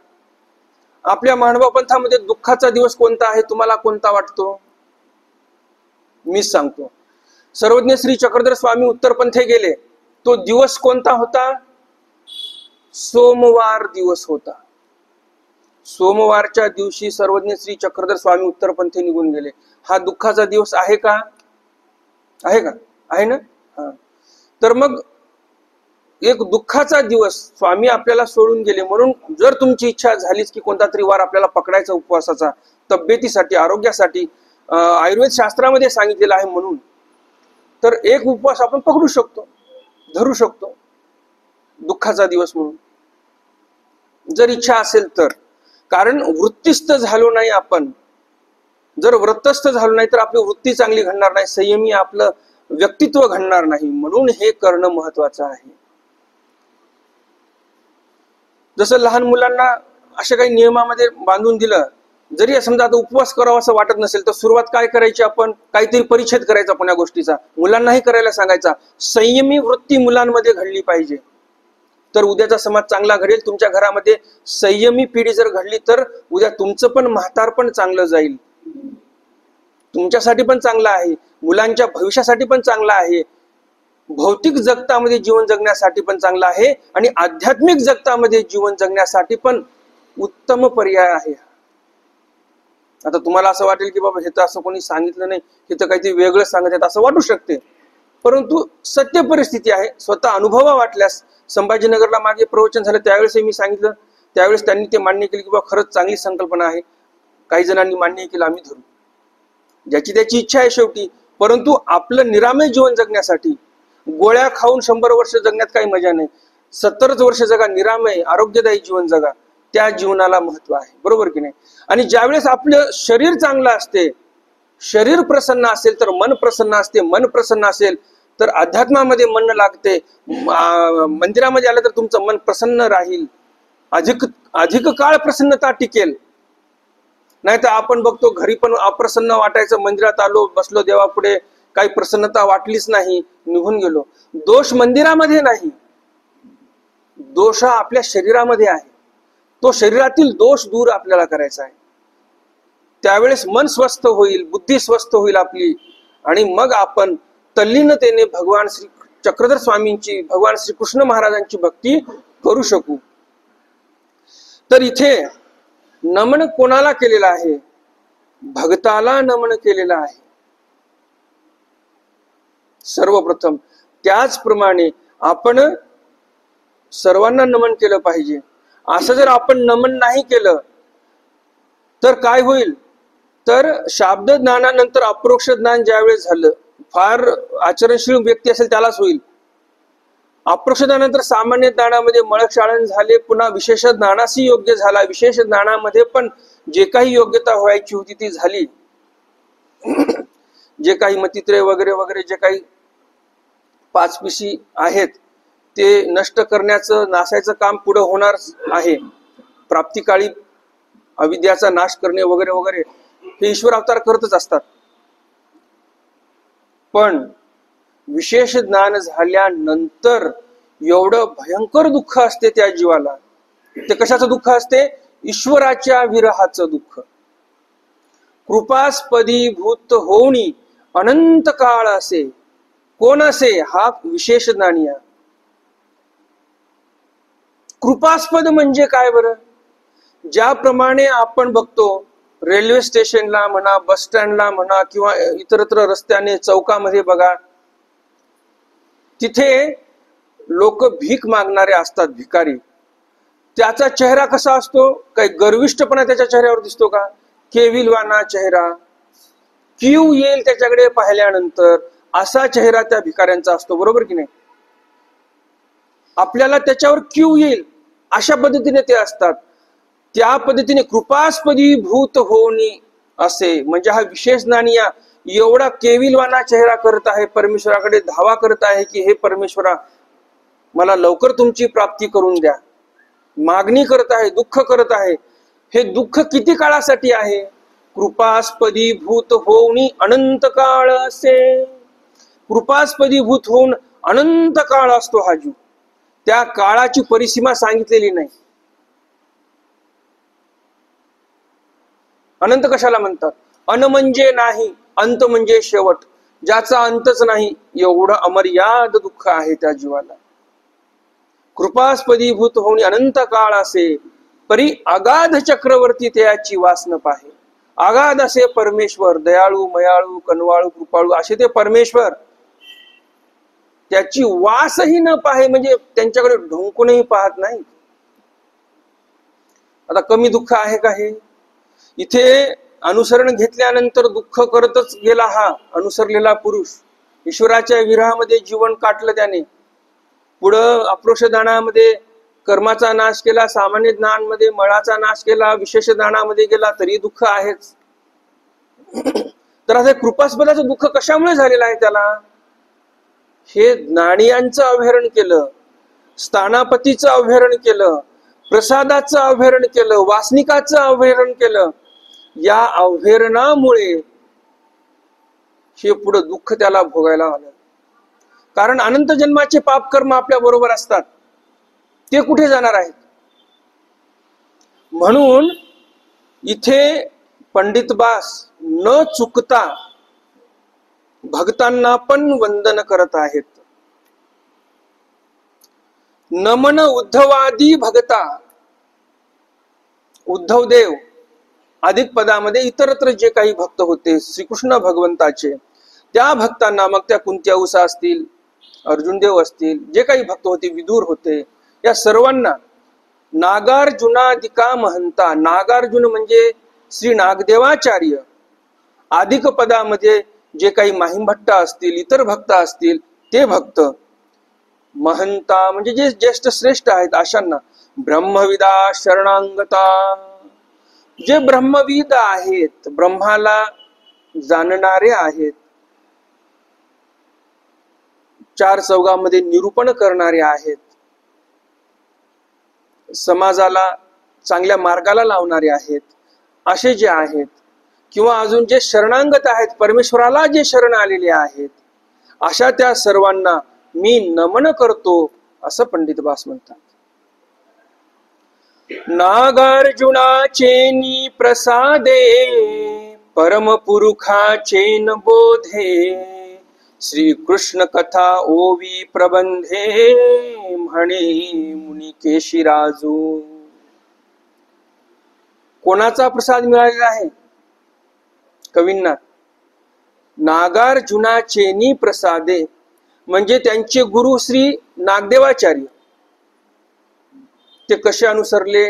आपल्या मांडवा पंथामध्ये दुःखाचा दिवस कोणता आहे? तुम्हाला कोणता वाटतो? मीच सांगतो. सर्वज्ञ श्री चक्रधर स्वामी उत्तर पंथे गेले, तो दिवस कोणता होता? सोमवार दिवस होता. सोमवारच्या दिवशी सर्वज्ञ श्री चक्रधर स्वामी उत्तर पंथे निघून गेले. हा दुःखाचा दिवस आहे का? आहे का? आहे ना? हा. तर मग एक दुःखाचा दिवस स्वामी आपल्याला सोडून गेले. म्हणून जर तुमची इच्छा झालीच की कोणता तरी वार आपल्याला पकडायचा उपवासाचा, तब्येतीसाठी, आरोग्यासाठी, आयुर्वेद शास्त्रामध्ये सांगितलेलं आहे म्हणून, तर एक उपवास आपण पकडू शकतो, धरू शकतो दुःखाचा दिवस म्हणून, जर इच्छा असेल तर. कारण वृत्तीस्थ झालो नाही आपण. जर व्रतस्थ झालो नाही तर आपली वृत्ती चांगली घडणार नाही, संयमी आपलं व्यक्तित्व घडणार नाही. म्हणून हे करणं महत्वाचं आहे. जसं लहान मुलांना अशा काही नियमामध्ये बांधून दिलं, जरी समजा आता उपवास करावा असं वाटत नसेल तर सुरुवात काय करायची? आपण काहीतरी परिच्छेद करायचा पण या गोष्टीचा, मुलांनाही करायला सांगायचा. संयमी वृत्ती मुलांमध्ये घडली पाहिजे, तर उद्याचा समाज चांगला घडेल. तुमच्या घरामध्ये संयमी पिढी जर घडली तर उद्या तुमचं पण म्हातारपण चांगलं जाईल, तुमच्यासाठी पण चांगलं आहे, मुलांच्या भविष्यासाठी पण चांगलं आहे, भौतिक जगतामध्ये जीवन जगण्यासाठी पण चांगलं आहे आणि आध्यात्मिक जगतामध्ये जीवन जगण्यासाठी पण उत्तम पर्याय आहे. आता तुम्हाला असं वाटेल की बाबा हे तर असं कोणी सांगितलं नाही, हे तर काहीतरी वेगळं सांगत आहेत असं वाटू शकते, परंतु सत्य परिस्थिती आहे. स्वतः अनुभवा वाटल्यास, संभाजीनगरला मागे प्रवचन झालं त्यावेळेस मी सांगितलं, त्यावेळेस त्यांनी ते मान्य केले की बाबा खरंच चांगली संकल्पना आहे. काही जणांनी मान्य केलं, आम्ही धरू, ज्याची त्याची इच्छा आहे शेवटी. परंतु आपलं निरामय जीवन जगण्यासाठी गोळ्या खाऊन 100 वर्ष जगण्यात काही मजा नाही. 70 वर्ष जगा, निरामय आरोग्यदायी जीवन जगा, त्या जीवनाला महत्व आहे. बरोबर की नाही? आणि ज्यावेळेस आपलं शरीर चांगलं असते, शरीर प्रसन्न असेल तर मन प्रसन्न असते, मन प्रसन्न असेल तर अध्यात्मामध्ये मन लागते, मंदिरामध्ये आलं तर तुमचं मन प्रसन्न राहील, अधिक काळ प्रसन्नता टिकेल. नाही तर आपण बघतो घरी पण अप्रसन्न वाटायचं, मंदिरात आलो, बसलो देवापुढे, काही प्रसन्नता वाटलीच नाही, निघून गेलो. दोष मंदिरामध्ये नाही, दोष हा आपल्या शरीरामध्ये आहे. तो शरीरातील दोष दूर आपल्याला करायचा आहे. त्यावेळेस मन स्वस्थ होईल, बुद्धी स्वस्थ होईल आपली, आणि मग आपण तल्लीनतेने भगवान श्री चक्रधर स्वामींची, भगवान श्री कृष्ण महाराजांची भक्ती करू शकू. तर इथे नमन कोणाला केलेला आहे? भक्ताला नमन केलेला आहे सर्वप्रथम. त्याचप्रमाणे आपण सर्वांना नमन केलं पाहिजे. असं जर आपण नमन नाही केलं तर काय होईल? तर शाब्द ज्ञानानंतर अप्रोक्ष ज्ञान ज्यावेळेस झालं, फार आचरणशील व्यक्ती असेल त्यालाच होईल. अप्रोक्ष ज्ञानानंतर सामान्य ज्ञानामध्ये मळक्षाळन झाले, पुन्हा विशेष ज्ञानाशी योग्य झाला. विशेष ज्ञानामध्ये पण जे काही योग्यता व्हायची होती ती झाली. जे काही मतित्रय वगैरे वगैरे जे काही पाचपिशी आहेत ते नष्ट करण्याचं, नासायचं काम पुढे होणार आहे. प्राप्तिकाळी अविद्याचा नाश करणे वगैरे वगैरे, हे ईश्वर अवतार करतच असतात. पण विशेष ज्ञान झाल्यानंतर एवढं भयंकर दुःख असते त्या जीवाला. ते कशाचं दुःख असते? ईश्वराच्या विरहाचं दुःख. कृपास्पदी भूत होऊनी अनंत काळ असे. कोण असे? हा विशेष ज्ञानी. कृपास्पद म्हणजे काय बरं? ज्याप्रमाणे आपण बघतो रेल्वे स्टेशनला म्हणा, बस स्टँडला म्हणा, किंवा इतरत्र रस्त्याने चौकामध्ये बघा, तिथे लोक भीक मागणारे असतात, भिकारी. त्याचा चेहरा कसा असतो? काही गर्विष्ठपणा त्याच्या चेहऱ्यावर दिसतो का? केविलवाना चेहरा, कीव येईल त्याच्याकडे पाहिल्यानंतर, असा चेहरा त्या भिकाऱ्यांचा असतो. बरोबर की नाही? आपल्याला त्याच्यावर कीव येईल अशा पद्धतीने ते असतात. त्या पद्धतीने कृपास्पदी भूत होणी असे, म्हणजे हा विशेष ज्ञानी एवढा केविलवाना चेहरा करत आहे, परमेश्वराकडे धावा करत आहे की हे परमेश्वरा, मला लवकर तुमची प्राप्ती करून द्या. मागणी करत आहे, दुःख करत आहे. हे दुःख किती काळासाठी आहे? कृपास्पदी भूत होऊनी अनंत काळ असे. कृपास्पदी भूत होऊन अनंत काळ असतो हा जीव. त्या काळाची परिसीमा सांगितलेली नाही. अनंत कशाला म्हणतात? अन म्हणजे नाही, अंत म्हणजे शेवट, ज्याचा अंतच नाही, एवढं अमर्याद दुःख आहे त्या जीवाला. कृपास्पदी भूत होऊन अनंत काळ असे, परी अगाध चक्रवर्ती त्याची वासना पाहे. अगाध असे परमेश्वर, दयाळू, मयाळू, कनवाळू, कृपाळू असे ते परमेश्वर, त्याची वासही न पाहे, म्हणजे त्यांच्याकडे ढोंकूनही पाहत नाही. आता कमी दुःख आहे का हे? इथे अनुसरण घेतल्यानंतर दुःख करतच गेला हा अनुसरलेला पुरुष. ईश्वराच्या विरहामध्ये जीवन काटलं त्याने. पुढं अप्रोक्ष ज्ञानामध्ये कर्माचा नाश केला, सामान्य ज्ञानामध्ये मळाचा नाश केला, विशेष ज्ञानामध्ये गेला, तरी दुःख आहेच. तर आता कृपास्पदाचं दुःख कशामुळे झालेलं आहे त्याला? हे ज्ञानियांचं अवहेरण केलं, स्थानापतीचं अवहेरण केलं, प्रसादाचं अवहेरण केलं, वासनिकाचं अवहेरण केलं. या अवहेरणामुळे हे पुढे दुःख त्याला भोगायला आलं. कारण अनंत जन्माचे पाप कर्म आपल्या बरोबर असतात, ते कुठे जाणार आहेत? म्हणून इथे पंडित बास न चुकता भक्तांना पण वंदन करत आहेत. नमन उद्धवादी भगता. उद्धव देव अधिक पदामध्ये इतरत्र जे काही भक्त होते श्रीकृष्ण भगवंताचे, त्या भक्तांना, मग त्या कुंती औसा असतील, अर्जुन देव असतील, जे काही भक्त होते, विदूर होते, या सर्वांना नागार्जुनादिका महंता. नागार्जुन म्हणजे श्री नागदेवाचार्य. अधिक पदामध्ये जे काही महिमभट्ट असतील, इतर भक्त असतील, ते भक्त. महंता म्हणजे जे ज्येष्ठ श्रेष्ठ आहेत अशांना. ब्रह्मविदा शरणांगता. जे ब्रह्मविद आहेत, ब्रह्माला जाणणारे आहेत, चार चौघामध्ये निरूपण करणारे आहेत, समाजाला चांगल्या मार्गाला लावणारे आहेत, असे जे आहेत, किंवा अजून जे शरणांगत आहेत, परमेश्वराला जे शरण आलेले आहेत, अशा त्या सर्वांना मी नमन करतो, असं पंडित बास म्हणतात. नागार्जुनाचे प्रसादे परमपुरुखाचे न बोधे. श्री कृष्ण कथा ओवी प्रबंधे म्हणे मुनी केशिराजू. कोणाचा प्रसाद मिळालेला आहे कवींना? नागार्जुनाचे प्रसादे म्हणजे त्यांचे गुरु श्री नागदेवाचार्य. ते कसे अनुसरले,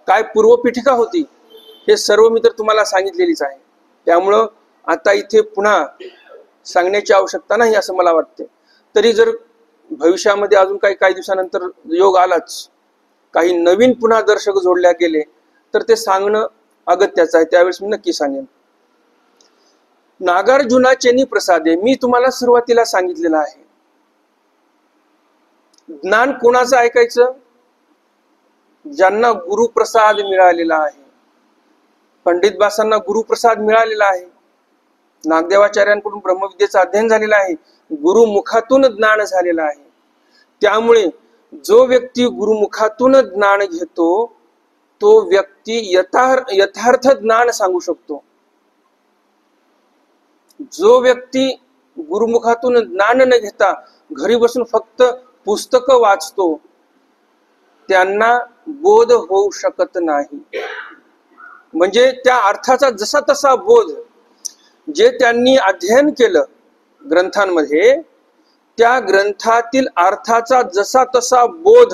काय पूर्वपीठिका होती, हे सर्व मी तर तुम्हाला सांगितलेलीच आहे. त्यामुळं आता इथे पुन्हा सांगण्याची आवश्यकता नाही असं मला वाटते. तरी जर भविष्यामध्ये अजून काही दिवसानंतर योग आलाच, काही नवीन पुन्हा दर्शक जोडल्या गेले, तर ते सांगणं अगत्याचं आहे. त्यावेळेस मी नक्की सांगेन. नागार्जुनाचे प्रसादे, मी तुम्हाला सुरुवातीला सांगितलेलं आहे. ज्ञान कोणाचं ऐकायचं? ज्यांना गुरुप्रसाद मिळालेला आहे. पंडित बासांना गुरुप्रसाद मिळालेला आहे, नागदेवाचार्यांकडून ब्रह्मविद्येचं अध्ययन झालेलं आहे, गुरुमुखातून ज्ञान झालेलं आहे. त्यामुळे जो व्यक्ती गुरुमुखातून ज्ञान घेतो तो व्यक्ती यथार्थ ज्ञान सांगू शकतो. जो व्यक्ती गुरुमुखातून ज्ञान न घेता घरी बसून फक्त पुस्तकं वाचतो त्यांना बोध होऊ शकत नाही. म्हणजे त्या अर्थाचा जसा तसा बोध जे त्यांनी अध्ययन केलं ग्रंथांमध्ये, त्या ग्रंथातील अर्थाचा जसा तसा बोध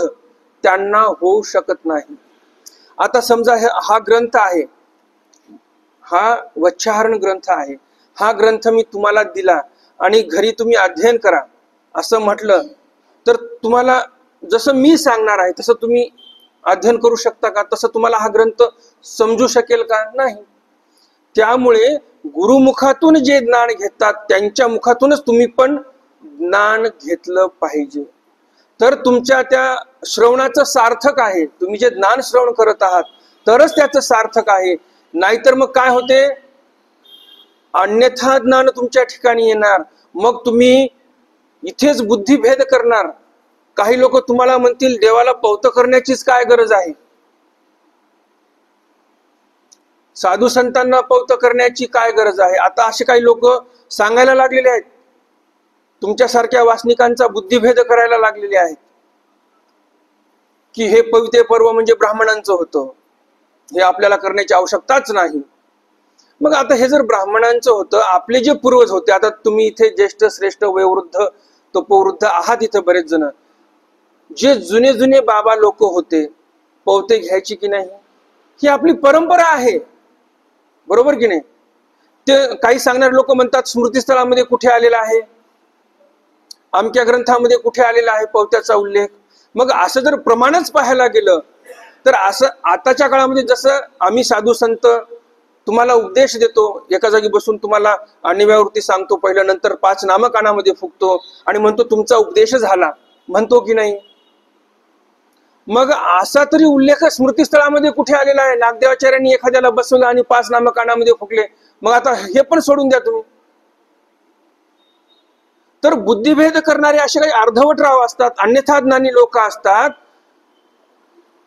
त्यांना होऊ शकत नाही. आता समजा हा ग्रंथ आहे, हा वच्छाहरण ग्रंथ आहे, हा ग्रंथ मी तुम्हाला दिला आणि घरी तुम्ही अध्ययन करा असं म्हटलं तर तुम्हाला जसं मी सांगणार आहे तसं तुम्ही अध्ययन करू शकता का? तसं तुम्हाला हा ग्रंथ समजू शकेल का? नाही. त्यामुळे गुरुमुखातून जे ज्ञान घेतात त्यांच्या मुखातूनच तुम्ही पण ज्ञान घेतलं पाहिजे. तर तुमच्या त्या श्रवणाचं सार्थक आहे. तुम्ही जे ज्ञान श्रवण करत आहात तरच त्याचं सार्थक आहे. नाहीतर मग काय होते, अन्यथा ज्ञान तुमच्या ठिकाणी येणार, मग तुम्ही इथेच बुद्धिभेद करणार. काही लोक तुम्हाला म्हणतील देवाला पौत करण्याचीच काय गरज आहे, साधू संतांना पौत करण्याची काय गरज आहे. आता असे काही लोक सांगायला लागलेले आहेत, तुमच्यासारख्या वासनिकांचा बुद्धिभेद करायला लागलेले आहेत की हे पवित्र पर्व म्हणजे ब्राह्मणांचं होतं, हे आपल्याला करण्याची आवश्यकताच नाही. मग आता हे जर ब्राह्मणांचं होतं, आपले जे पूर्वज होते, आता तुम्ही इथे ज्येष्ठ श्रेष्ठ वयोवृद्ध तपोवृद्ध आहात इथे बरेच जण, जे जुने जुने बाबा लोक होते, पौते घ्यायची की नाही ही आपली परंपरा आहे, बरोबर की नाही. ते काही सांगणारे लोक म्हणतात स्मृतीस्थळामध्ये कुठे आलेला आहे, अमक्या ग्रंथामध्ये कुठे आलेला आहे पौत्याचा उल्लेख. मग असं जर प्रमाणच पाहायला गेलं तर असं आताच्या काळामध्ये जसं आम्ही साधू संत तुम्हाला उपदेश देतो, एका जागी बसून तुम्हाला अनिव्यावृत्ती सांगतो पहिलं, नंतर 5 नामं कानामध्ये फुकतो आणि म्हणतो तुमचा उपदेश झाला, म्हणतो की नाही. मग असा तरी उल्लेख स्मृतीस्थळामध्ये कुठे आलेला आहे? नागदेवाचार्यांनी एखाद्याला बसवलं आणि 5 नामं कानामध्ये फुकले, मग आता हे पण सोडून द्या तुम्ही. तर बुद्धिभेद करणारे असे काही अर्धवट राव असतात, अन्यथा ज्ञानी लोक असतात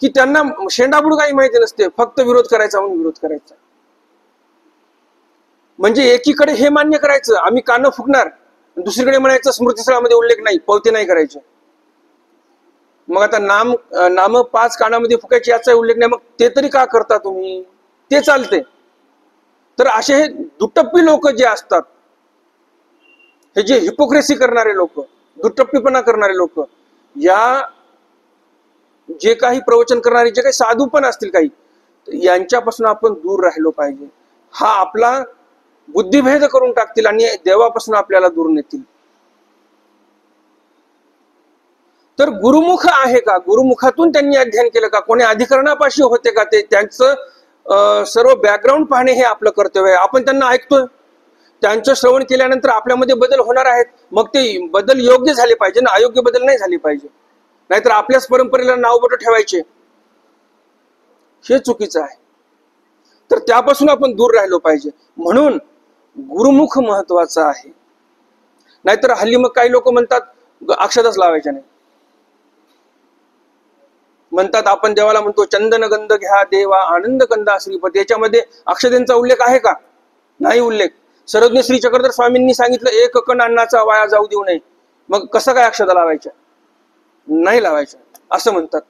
की त्यांना शेंडाबुड काही माहिती नसते, फक्त विरोध करायचा म्हणून विरोध करायचा. म्हणजे एकीकडे हे मान्य करायचं आम्ही कान फुकणार, दुसरीकडे म्हणायचं स्मृतीस्थळामध्ये उल्लेख नाही, पौते नाही करायचे. मग आता नाम 5 कानामध्ये फुकायचे याचा उल्लेख नाही, मग ते तरी का करता तुम्ही? ते चालते. तर असे हे दुटप्पी लोक जे असतात, हे जे हिपोक्रेसी करणारे लोक, दुटप्पीपणा करणारे लोक, या जे काही प्रवचन करणारे जे काही साधू पण असतील काही, यांच्यापासून आपण दूर राहिलो पाहिजे. हा आपला बुद्धिभेद करून टाकतील आणि देवापासून आपल्याला दूर नेतील. तर गुरुमुख आहे का? गुरुमुखातून त्यांनी अध्ययन केलं का? कोणी अधिकरणापाशी होते का? ते त्यांचं सर्व बॅकग्राऊंड पाहणे हे आपलं कर्तव्य आहे. आपण त्यांना ऐकतोय, त्यांचं श्रवण केल्यानंतर आपल्यामध्ये बदल होणार आहेत, मग ते बदल योग्य झाले पाहिजे ना, अयोग्य बदल नाही झाले पाहिजे. नाहीतर आपल्याच परंपरेला नाव बोट ठेवायचे, हे चुकीचं आहे. तर त्यापासून आपण दूर राहिलो पाहिजे. म्हणून गुरुमुख महत्वाचा आहे. नाहीतर हल्ली मग काही लोक म्हणतात अक्षताच लावायच्या नाही, म्हणतात आपण देवाला म्हणतो चंदन गंध घ्या देवा आनंद कंदा श्रीपती, याच्यामध्ये अक्षतेंचा उल्लेख आहे का? नाही उल्लेख. सर्वज्ञ श्री चक्रधर स्वामींनी सांगितलं एक कण अन्नाचा वाया जाऊ देऊ नये, मग कसं काय अक्षता लावायच्या? नाही लावायच्या असं म्हणतात.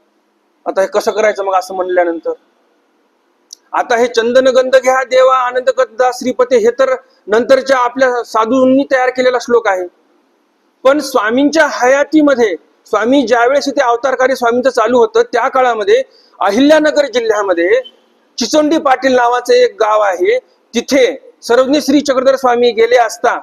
आता हे कसं करायचं मग असं म्हणल्यानंतर? आता हे चंदन गंध घ्या देवा आनंद कंदा श्रीपती हे तर नंतरच्या आपल्या साधूंनी तयार केलेला श्लोक आहे. पण स्वामींच्या हयातीमध्ये, स्वामी ज्यावेळेस इथे अवतारकारी स्वामींचं चालू होतं त्या काळामध्ये अहिल्यानगर जिल्ह्यामध्ये चिचोंडी पाटील नावाचं एक गाव आहे, तिथे सर्वज्ञ श्री चक्रधर स्वामी गेले असता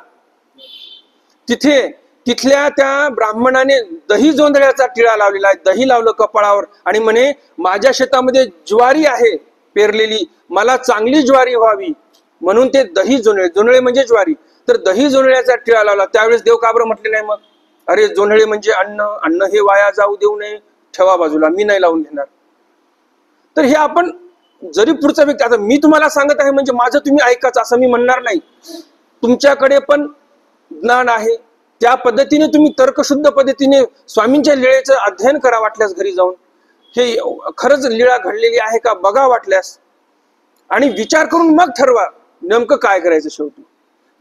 तिथल्या त्या ब्राह्मणाने दही जोंधळ्याचा टिळा लावलेला आहे, दही लावलं कपाळावर आणि म्हणे माझ्या शेतामध्ये ज्वारी आहे पेरलेली, मला चांगली ज्वारी व्हावी म्हणून ते दही जोंधळे, जोंधळे म्हणजे ज्वारी, तर दही जोंधळ्याचा टिळा लावला. त्यावेळेस देव का बरं म्हटले नाही मग? अरे जोंधळे म्हणजे अन्न हे वाया जाऊ देऊ नये, ठेवा बाजूला, मी नाही लावून घेणार. तर हे आपण जरी पुढचा व्यक्ती, आता मी तुम्हाला सांगत आहे म्हणजे माझं तुम्ही ऐकाच असं मी म्हणणार नाही. तुमच्याकडे पण ज्ञान आहे, त्या पद्धतीने तुम्ही तर्कशुद्ध पद्धतीने स्वामींच्या लीळेचं अध्ययन करा वाटल्यास घरी जाऊन. हे खरंच लीळा घडलेली आहे का बघा वाटल्यास, आणि विचार करून मग ठरवा नेमकं काय करायचं शेवटी.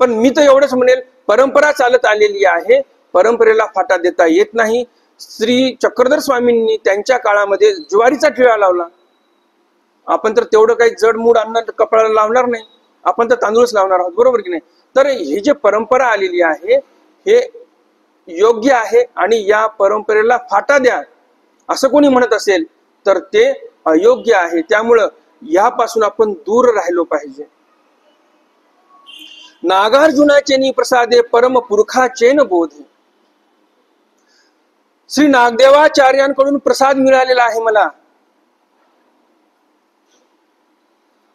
पण मी तर एवढंच म्हणेल, परंपरा चालत आलेली आहे, परंपरेला फाटा देता येत नाही. श्री चक्रधर स्वामींनी त्यांच्या काळामध्ये ज्वारीचा टिळा लावला. आपण तर तेवढं काही जडमूड अन्न कपाळाला लावणार नाही, आपण तर तांदूळच लावणार आहोत, बरोबर की नाही. तर ही जी परंपरा आलेली आहे हे योग्य आहे, आणि या परंपरेला फाटा द्या असं कोणी म्हणत असेल तर ते अयोग्य आहे. त्यामुळं यापासून आपण दूर राहिलो पाहिजे. नागार्जुनाचे प्रसादे परम पुरखाचे न बोधे. श्री नागदेवाचार्यांकडून प्रसाद मिळालेला आहे मला,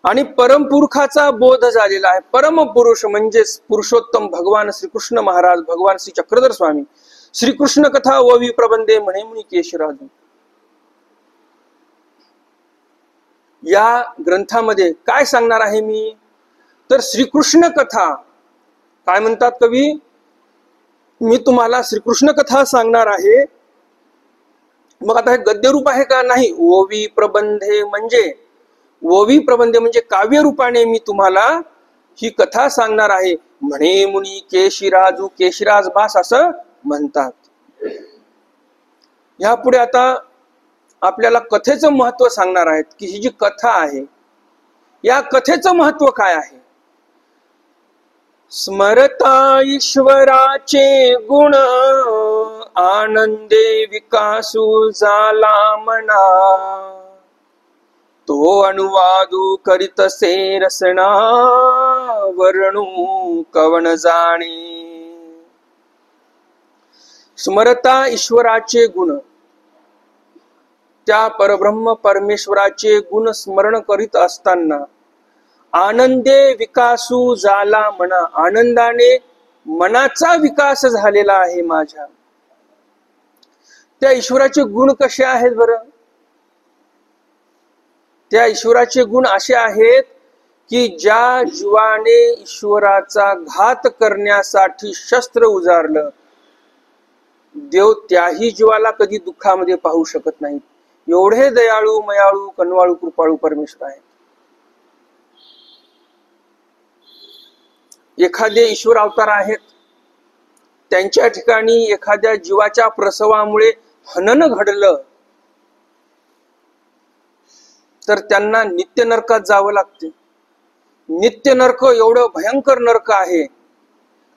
आणि परमपुरुखाचा बोध झालेला आहे. परमपुरुष म्हणजे पुरुषोत्तम भगवान श्रीकृष्ण महाराज, भगवान श्री चक्रधर स्वामी. श्रीकृष्ण कथा ओवी प्रबंधे म्हणे मुनी केशराजू. या ग्रंथामध्ये काय सांगणार आहे मी, तर श्रीकृष्ण कथा काय म्हणतात कवी, मी तुम्हाला श्रीकृष्ण कथा सांगणार आहे. मग आता हे गद्यरूप आहे का, नाही. ओवी प्रबंधे म्हणजे, ओवी प्रबंधे म्हणजे काव्य रूपाने मी तुम्हाला ही कथा सांगणार आहे. म्हणे मुनी केशिराजू, केशिराज भास असं म्हणतात. यापुढे आता आपल्याला कथेचं महत्व सांगणार आहेत की ही जी कथा आहे या कथेचं महत्व काय आहे. स्मरता ईश्वराचे गुण, आनंदे विकासू झाला मना, तो अनुवादू करीतसे रसना, वर्णू कवन जाणे. स्मरता ईश्वराचे गुण, त्या परब्रह्म परमेश्वराचे गुण स्मरण करीत असताना आनंदे विकासू झाला मना, आनंदाने मनाचा विकास झालेला आहे माझ्या. त्या ईश्वराचे गुण कसे आहेत बरं. त्या ईश्वराचे गुण असे आहेत की ज्या जीवाने ईश्वराचा घात करण्यासाठी शस्त्र उजारलं, देव त्याही जीवाला कधी दुःखामध्ये पाहू शकत नाही. एवढे दयाळू मयाळू कनवाळू कृपाळू परमेश्वर आहेत. एखादे ईश्वर अवतार आहेत, त्यांच्या ठिकाणी एखाद्या जीवाच्या प्रसवामुळे हनन घडलं तर त्यांना नित्य नरकात जावं लागते. नित्य नरक एवढं भयंकर नरक आहे.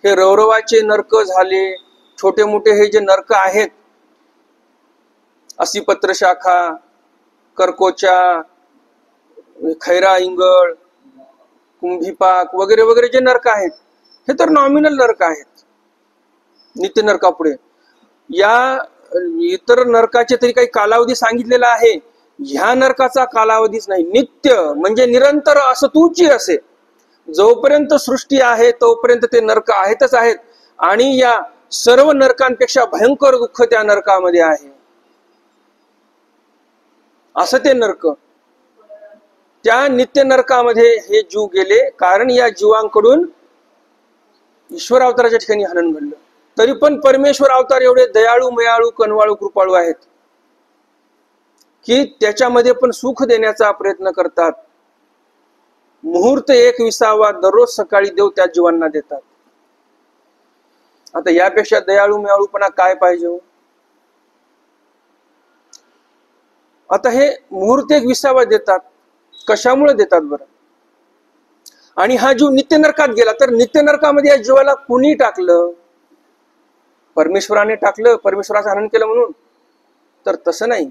हे रौरवाचे नरक झाले, छोटे मोठे हे जे नरक आहेत, असिपत्र शाखा, कर्कोचा, खैरा इंगळ, कुंभीपाक वगैरे वगैरे जे नरक आहेत हे तर नॉमिनल नरक आहेत नित्य नरकापुढे. या इतर नरकाचे तरी काही कालावधी सांगितलेला आहे, ह्या नरकाचा कालावधीच नाही. नित्य म्हणजे निरंतर असं तूची असे, जोपर्यंत सृष्टी आहे तोपर्यंत ते नरक आहेतच आहेत. आणि या सर्व नरकांपेक्षा भयंकर दुःख त्या नरकामध्ये आहे. असं ते नरक, त्या नित्य नरकामध्ये हे जीव गेले कारण या जीवांकडून ईश्वर अवताराच्या ठिकाणी हनन घडलं. तरी पण परमेश्वर अवतार एवढे दयाळू मयाळू कनवाळू कृपाळू आहेत की त्याच्यामध्ये पण सुख देण्याचा प्रयत्न करतात. मुहूर्त 21 दररोज सकाळी देव त्या जीवांना देतात. आता यापेक्षा दयाळू मयाळूपणा काय पाहिजे. आता हे मुहूर्त 21 देतात, कशामुळे देतात बरं. आणि हा जीव नित्य नरकात गेला तर नित्य नरकामध्ये या जीवाला कुणी टाकलं, परमेश्वराने टाकलं, परमेश्वराचं हनन केलं म्हणून. तर तसं नाही.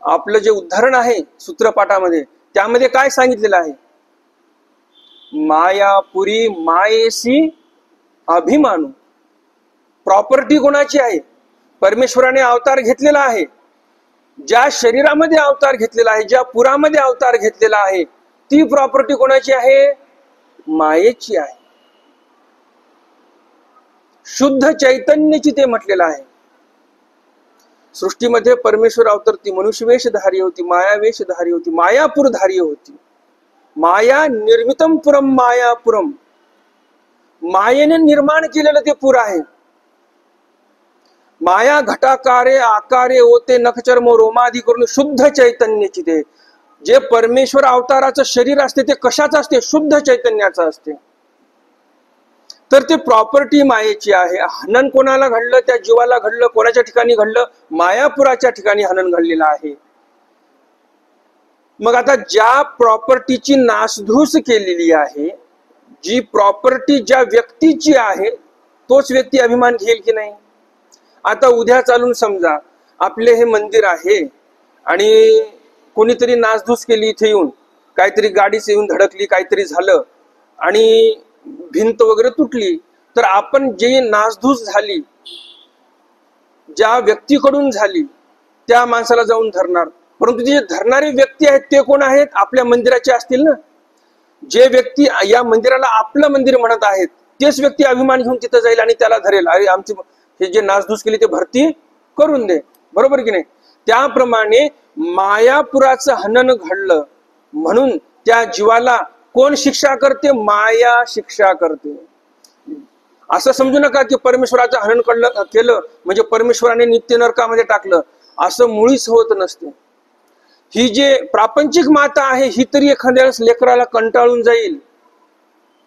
आपलं जे उदाहरण आहे सूत्रपाठामध्ये त्यामध्ये काय सांगितलेलं आहे, मायापुरी मायेसी अभिमानू. प्रॉपर्टी कोणाची आहे, परमेश्वराने अवतार घेतलेला आहे. ज्या शरीरामध्ये अवतार घेतलेला आहे, ज्या पुरामध्ये अवतार घेतलेला आहे, ती प्रॉपर्टी कोणाची आहे, मायेची आहे. शुद्ध चैतन्याची ते म्हटलेलं आहे. सृष्टीमध्ये परमेश्वर अवतार ती मनुष्य वेशधारी होती, माया वेशधारी होती, मायापूरधारी होती. माया निर्मितम पुरम मायापुरम, मायेने निर्माण केलेलं ते पुर आहे. माया घटाकारे आकारे होते नखचर्म रोमादी करून शुद्ध चैतन्याची ते जे परमेश्वर अवताराचं शरीर असते ते कशाचं असते? शुद्ध चैतन्याचं असते. तर ते प्रॉपर्टी मायेची आहे. हनन कोणाला घडलं? त्या जीवाला घडलं. कोणाच्या ठिकाणी घडलं? मायापुराच्या ठिकाणी हनन घडलेलं आहे. मग आता ज्या प्रॉपर्टीची नासधूस केलेली आहे, जी प्रॉपर्टी ज्या व्यक्तीची आहे, तोच व्यक्ती अभिमान घेईल की नाही? आता उद्या चालून समजा आपले हे मंदिर आहे आणि कोणीतरी नासधूस केली, इथे येऊन काहीतरी गाडीच येऊन धडकली, काहीतरी झालं आणि भिंत वगैरे तुटली, तर आपण जे नासधूस झाली ज्या व्यक्तीकडून झाली त्या माणसाला जाऊन धरणार. परंतु जे धरणारे व्यक्ती आहेत ते कोण आहेत? आपल्या मंदिराचे असतील ना. जे व्यक्ती या मंदिराला आपलं मंदिर म्हणत आहेत तेच व्यक्ती अभिमान घेऊन तिथं जाईल आणि त्याला धरेल, अरे आमची हे जे नासधूस केली ते भरती करून दे. बरोबर की नाही? त्याप्रमाणे मायापुराचं हनन घडलं म्हणून त्या जीवाला कोण शिक्षा करते? माया शिक्षा करते. असं समजू नका की परमेश्वराचं हनन केलं म्हणजे परमेश्वराने नित्य नरकामध्ये टाकलं, असं मुळीच होत नसते. ही जे प्रापंचिक माता आहे ही तरी एखाद्या वेळेस लेकराला कंटाळून जाईल,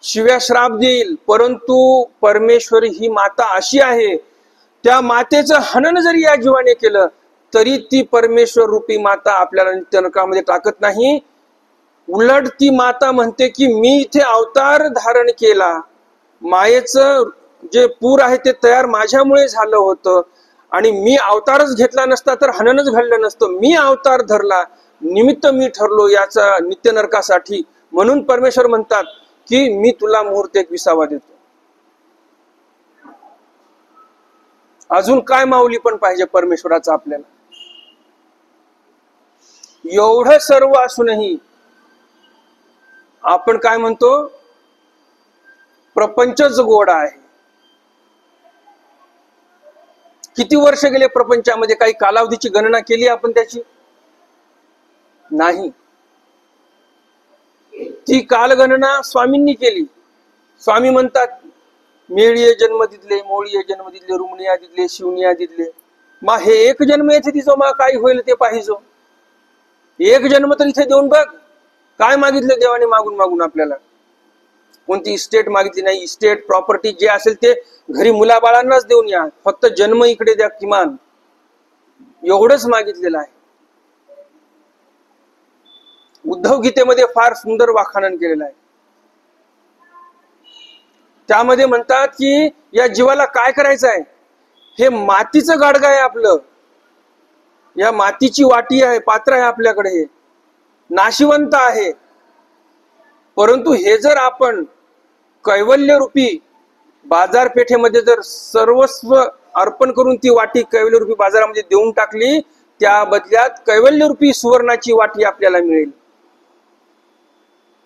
शिव्या श्राप देईल, परंतु परमेश्वर ही माता अशी आहे, त्या मातेचं हनन जरी या जीवाने केलं तरी ती परमेश्वर रूपी माता आपल्याला नित्य नरकामध्ये टाकत नाही. उलट ती माता म्हणते की मी इथे अवतार धारण केला, मायेचं जे पूर आहे ते तयार माझ्यामुळे झालं होतं आणि मी अवतारच घेतला नसता तर हननच घडलं नसतं. मी अवतार धरला, निमित्त मी ठरलो याचा नित्य नरकासाठी. म्हणून परमेश्वर म्हणतात की मी तुला मुहूर्त एक विसावा देतो. अजून काय माऊली पण पाहिजे परमेश्वराचं आपल्याला? एवढं सर्व असूनही आपण काय म्हणतो? प्रपंचच गोड आहे. किती वर्ष गेले प्रपंचामध्ये? काही कालावधीची गणना केली आपण त्याची? नाही. ती कालगणना स्वामींनी केली. स्वामी म्हणतात मेळीये जन्म दिदले, मोळीये जन्म दिदले, रुमणिया दिदले, शिवनिया दिदले. मा हे एक जन्म येथे तिचो मा काय होईल ते पाहिजो. एक जन्म तर इथे देऊन बघ. काय मागितलं देवाने मागून मागून आपल्याला? कोणती इस्टेट मागितली नाही. इस्टेट प्रॉपर्टी जे असेल ते घरी मुलाबाळांनाच देऊन या, फक्त जन्म इकडे द्या किमान, एवढंच मागितलेलं आहे. उद्धव गीतेमध्ये फार सुंदर वाखाणन केलेलं आहे. त्यामध्ये म्हणतात की या जीवाला काय करायचं आहे? हे मातीचं गाडगं आहे आपलं, या मातीची वाटी आहे, पात्र आहे आपल्याकडे, हे नाशिवंत आहे. परंतु हे जर आपण कैवल्य रूपी बाजारपेठेमध्ये जर सर्वस्व अर्पण करून ती वाटी कैवल्य रूपी बाजारामध्ये देऊन टाकली, त्या बदल्यात कैवल्य रूपी सुवर्णाची वाटी आपल्याला मिळेल.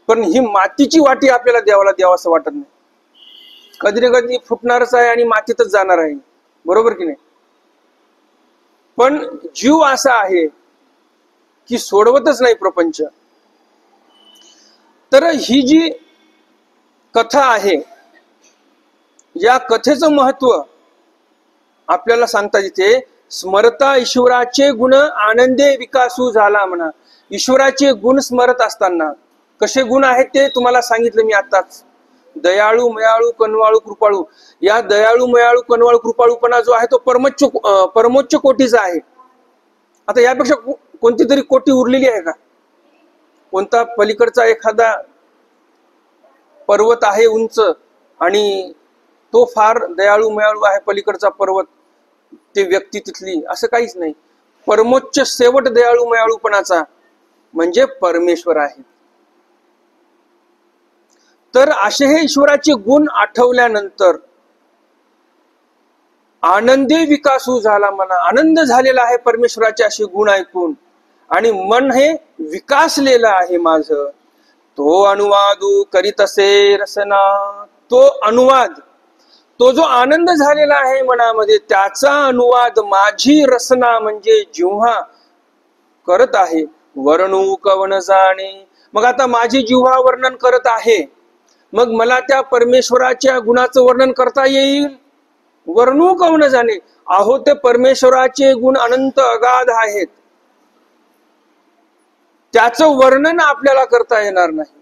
पण ही मातीची वाटी आपल्याला देवाला द्यावंसं वाटत नाही. कधी ना कधी फुटणारच आहे आणि मातीतच जाणार आहे. बरोबर की नाही? पण जीव असा आहे की सोडवतच नाही प्रपंच. तर ही जी कथा आहे, या कथेचं महत्व आपल्याला सांगता येते. स्मरता ईश्वराचे गुण आनंदे विकासू झाला म्हणा. ईश्वराचे गुण स्मरत असताना कसे गुण आहेत ते तुम्हाला सांगितलं मी आताच. दयाळू, मयाळू, कनवाळू, कृपाळू. या दयाळू, मयाळू, कनवाळू, कृपाळूपणा जो आहे तो परमोच्च कोटीचा आहे. आता यापेक्षा कोणती तरी कोटी उरलेली आहे का? कोणता पलीकडचा एखादा पर्वत आहे उंच आणि तो फार दयाळू मयाळू आहे, पलीकडचा पर्वत ते व्यक्ती तिथली, असं काहीच नाही. परमोच्च शेवट दयाळू मयाळूपणाचा म्हणजे परमेश्वर आहे. तर असे हे ईश्वराचे गुण आठवल्यानंतर आनंदे विकासू झाला म्हणा. आनंद झालेला आहे परमेश्वराचे असे गुण ऐकून आणि मन हे विकासलेलं आहे माझं. तो अनुवादू करीत असे रसना. तो अनुवाद, तो जो आनंद झालेला आहे मनामध्ये, त्याचा अनुवाद माझी रसना म्हणजे जिव्हा करत आहे. वर्णू कवन जाणे. मग आता माझी जिव्हा वर्णन करत आहे, मग मला त्या परमेश्वराच्या गुणाचं वर्णन करता येईल? वर्णू कौन जाणे. अहो ते परमेश्वराचे गुण अनंत अगाध आहेत, त्याचं वर्णन आपल्याला करता येणार नाही.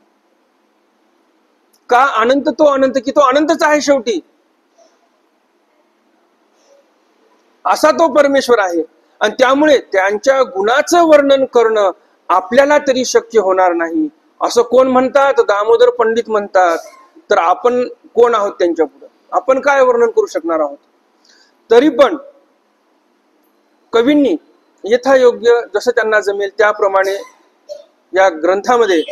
का? अनंत तो अनंत, की तो अनंतच आहे शेवटी. असा तो परमेश्वर आहे. आणि त्यामुळे त्यांच्या गुणाचं वर्णन करणं आपल्याला तरी शक्य होणार नाही. असं कोण म्हणतात? दामोदर पंडित म्हणतात. तर आपण कोण आहोत त्यांच्या पुढे? आपण काय वर्णन करू शकणार आहोत? तरी पण कवींनी यथायोग्य जसं त्यांना जमेल त्याप्रमाणे या ग्रंथामध्ये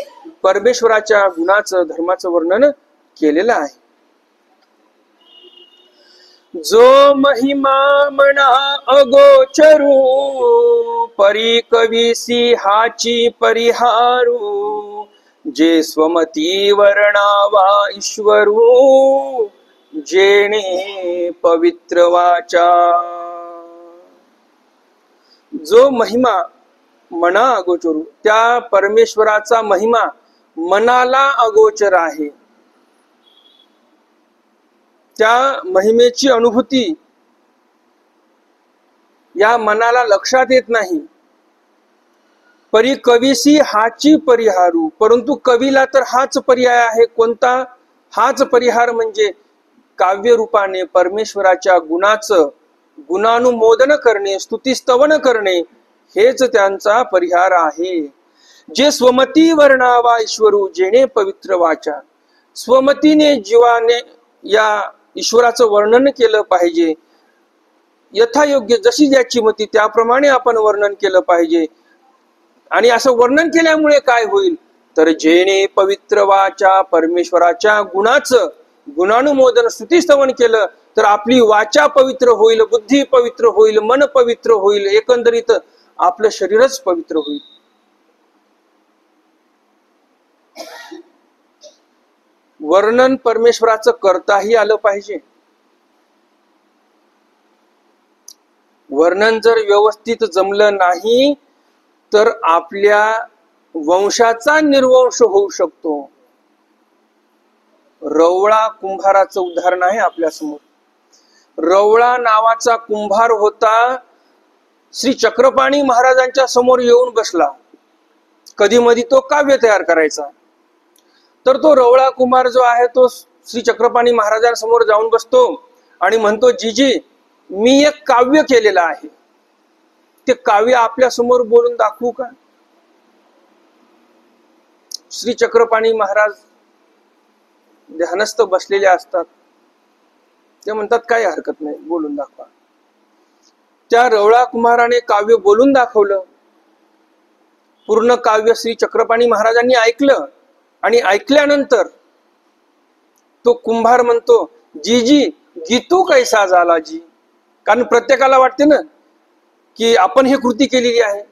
परमेश्वराच्या गुणाचं, धर्माचं वर्णन केलेलं आहे. जो महिमा म्हणा अगोचरू, परी कवीसी हाची परिहारू, जे स्वमती वर्णावा ईश्वरू, जेणे पवित्र वाचा. जो महिमा मना अगोचरू, त्या परमेश्वराचा महिमा मनाला अगोचर आहे. त्या महिमेची अनुभूती या मनाला लक्षात येत नाही. परी कवीसी हाची परिहारू, परंतु कवीला तर हाच पर्याय आहे. कोणता? हाच परिहार म्हणजे काव्य रूपाने परमेश्वराच्या गुणाचं गुणानुमोदन करणे, स्तुतिस्तवन करणे, हेच त्यांचा परिहार आहे. जे स्वमती वर्णावा ईश्वरू, जेणे पवित्र वाचा. स्वमतीने जीवाने या ईश्वराचं वर्णन केलं पाहिजे. यथायोग्य जशी ज्याची मती त्याप्रमाणे आपण वर्णन केलं पाहिजे. आणि असं वर्णन केल्यामुळे काय होईल? तर जेणे पवित्र वाचा, परमेश्वराच्या गुणाचं गुणानुमोदन स्तुतिस्तवन केलं तर आपली वाचा पवित्र होईल, बुद्धी पवित्र होईल, मन पवित्र होईल, एकंदरीत आपलं शरीरच पवित्र होईल. वर्णन परमेश्वराचं करताही आलं पाहिजे. वर्णन जर व्यवस्थित जमलं नाही तर आपल्या वंशाचा निर्वंश होऊ शकतो. रवळा कुंभाराचं उदाहरण आहे आपल्या समोर. रवळा नावाचा कुंभार होता, श्री चक्रपाणी महाराजांच्या समोर येऊन बसला. कधी मधी तो काव्य तयार करायचा. तर तो रवळा कुंभार जो आहे तो श्री चक्रपाणी महाराजांसमोर जाऊन बसतो आणि म्हणतो, जीजी मी एक काव्य केलेलं आहे, ते काव्य आपल्या समोर बोलून दाखवू का? श्री चक्रपाणी महाराज ध्यानस्थ बसलेले असतात. ते म्हणतात काही हरकत नाही, बोलून दाखवा. त्या रवळा कुमाराने काव्य बोलून दाखवलं. पूर्ण काव्य श्री चक्रपाणी महाराजांनी ऐकलं आणि ऐकल्यानंतर तो कुंभार म्हणतो, जीजी गीतू कैसा झाला जी. कारण प्रत्येकाला वाटते ना की आपण हे कृती केलेली आहे,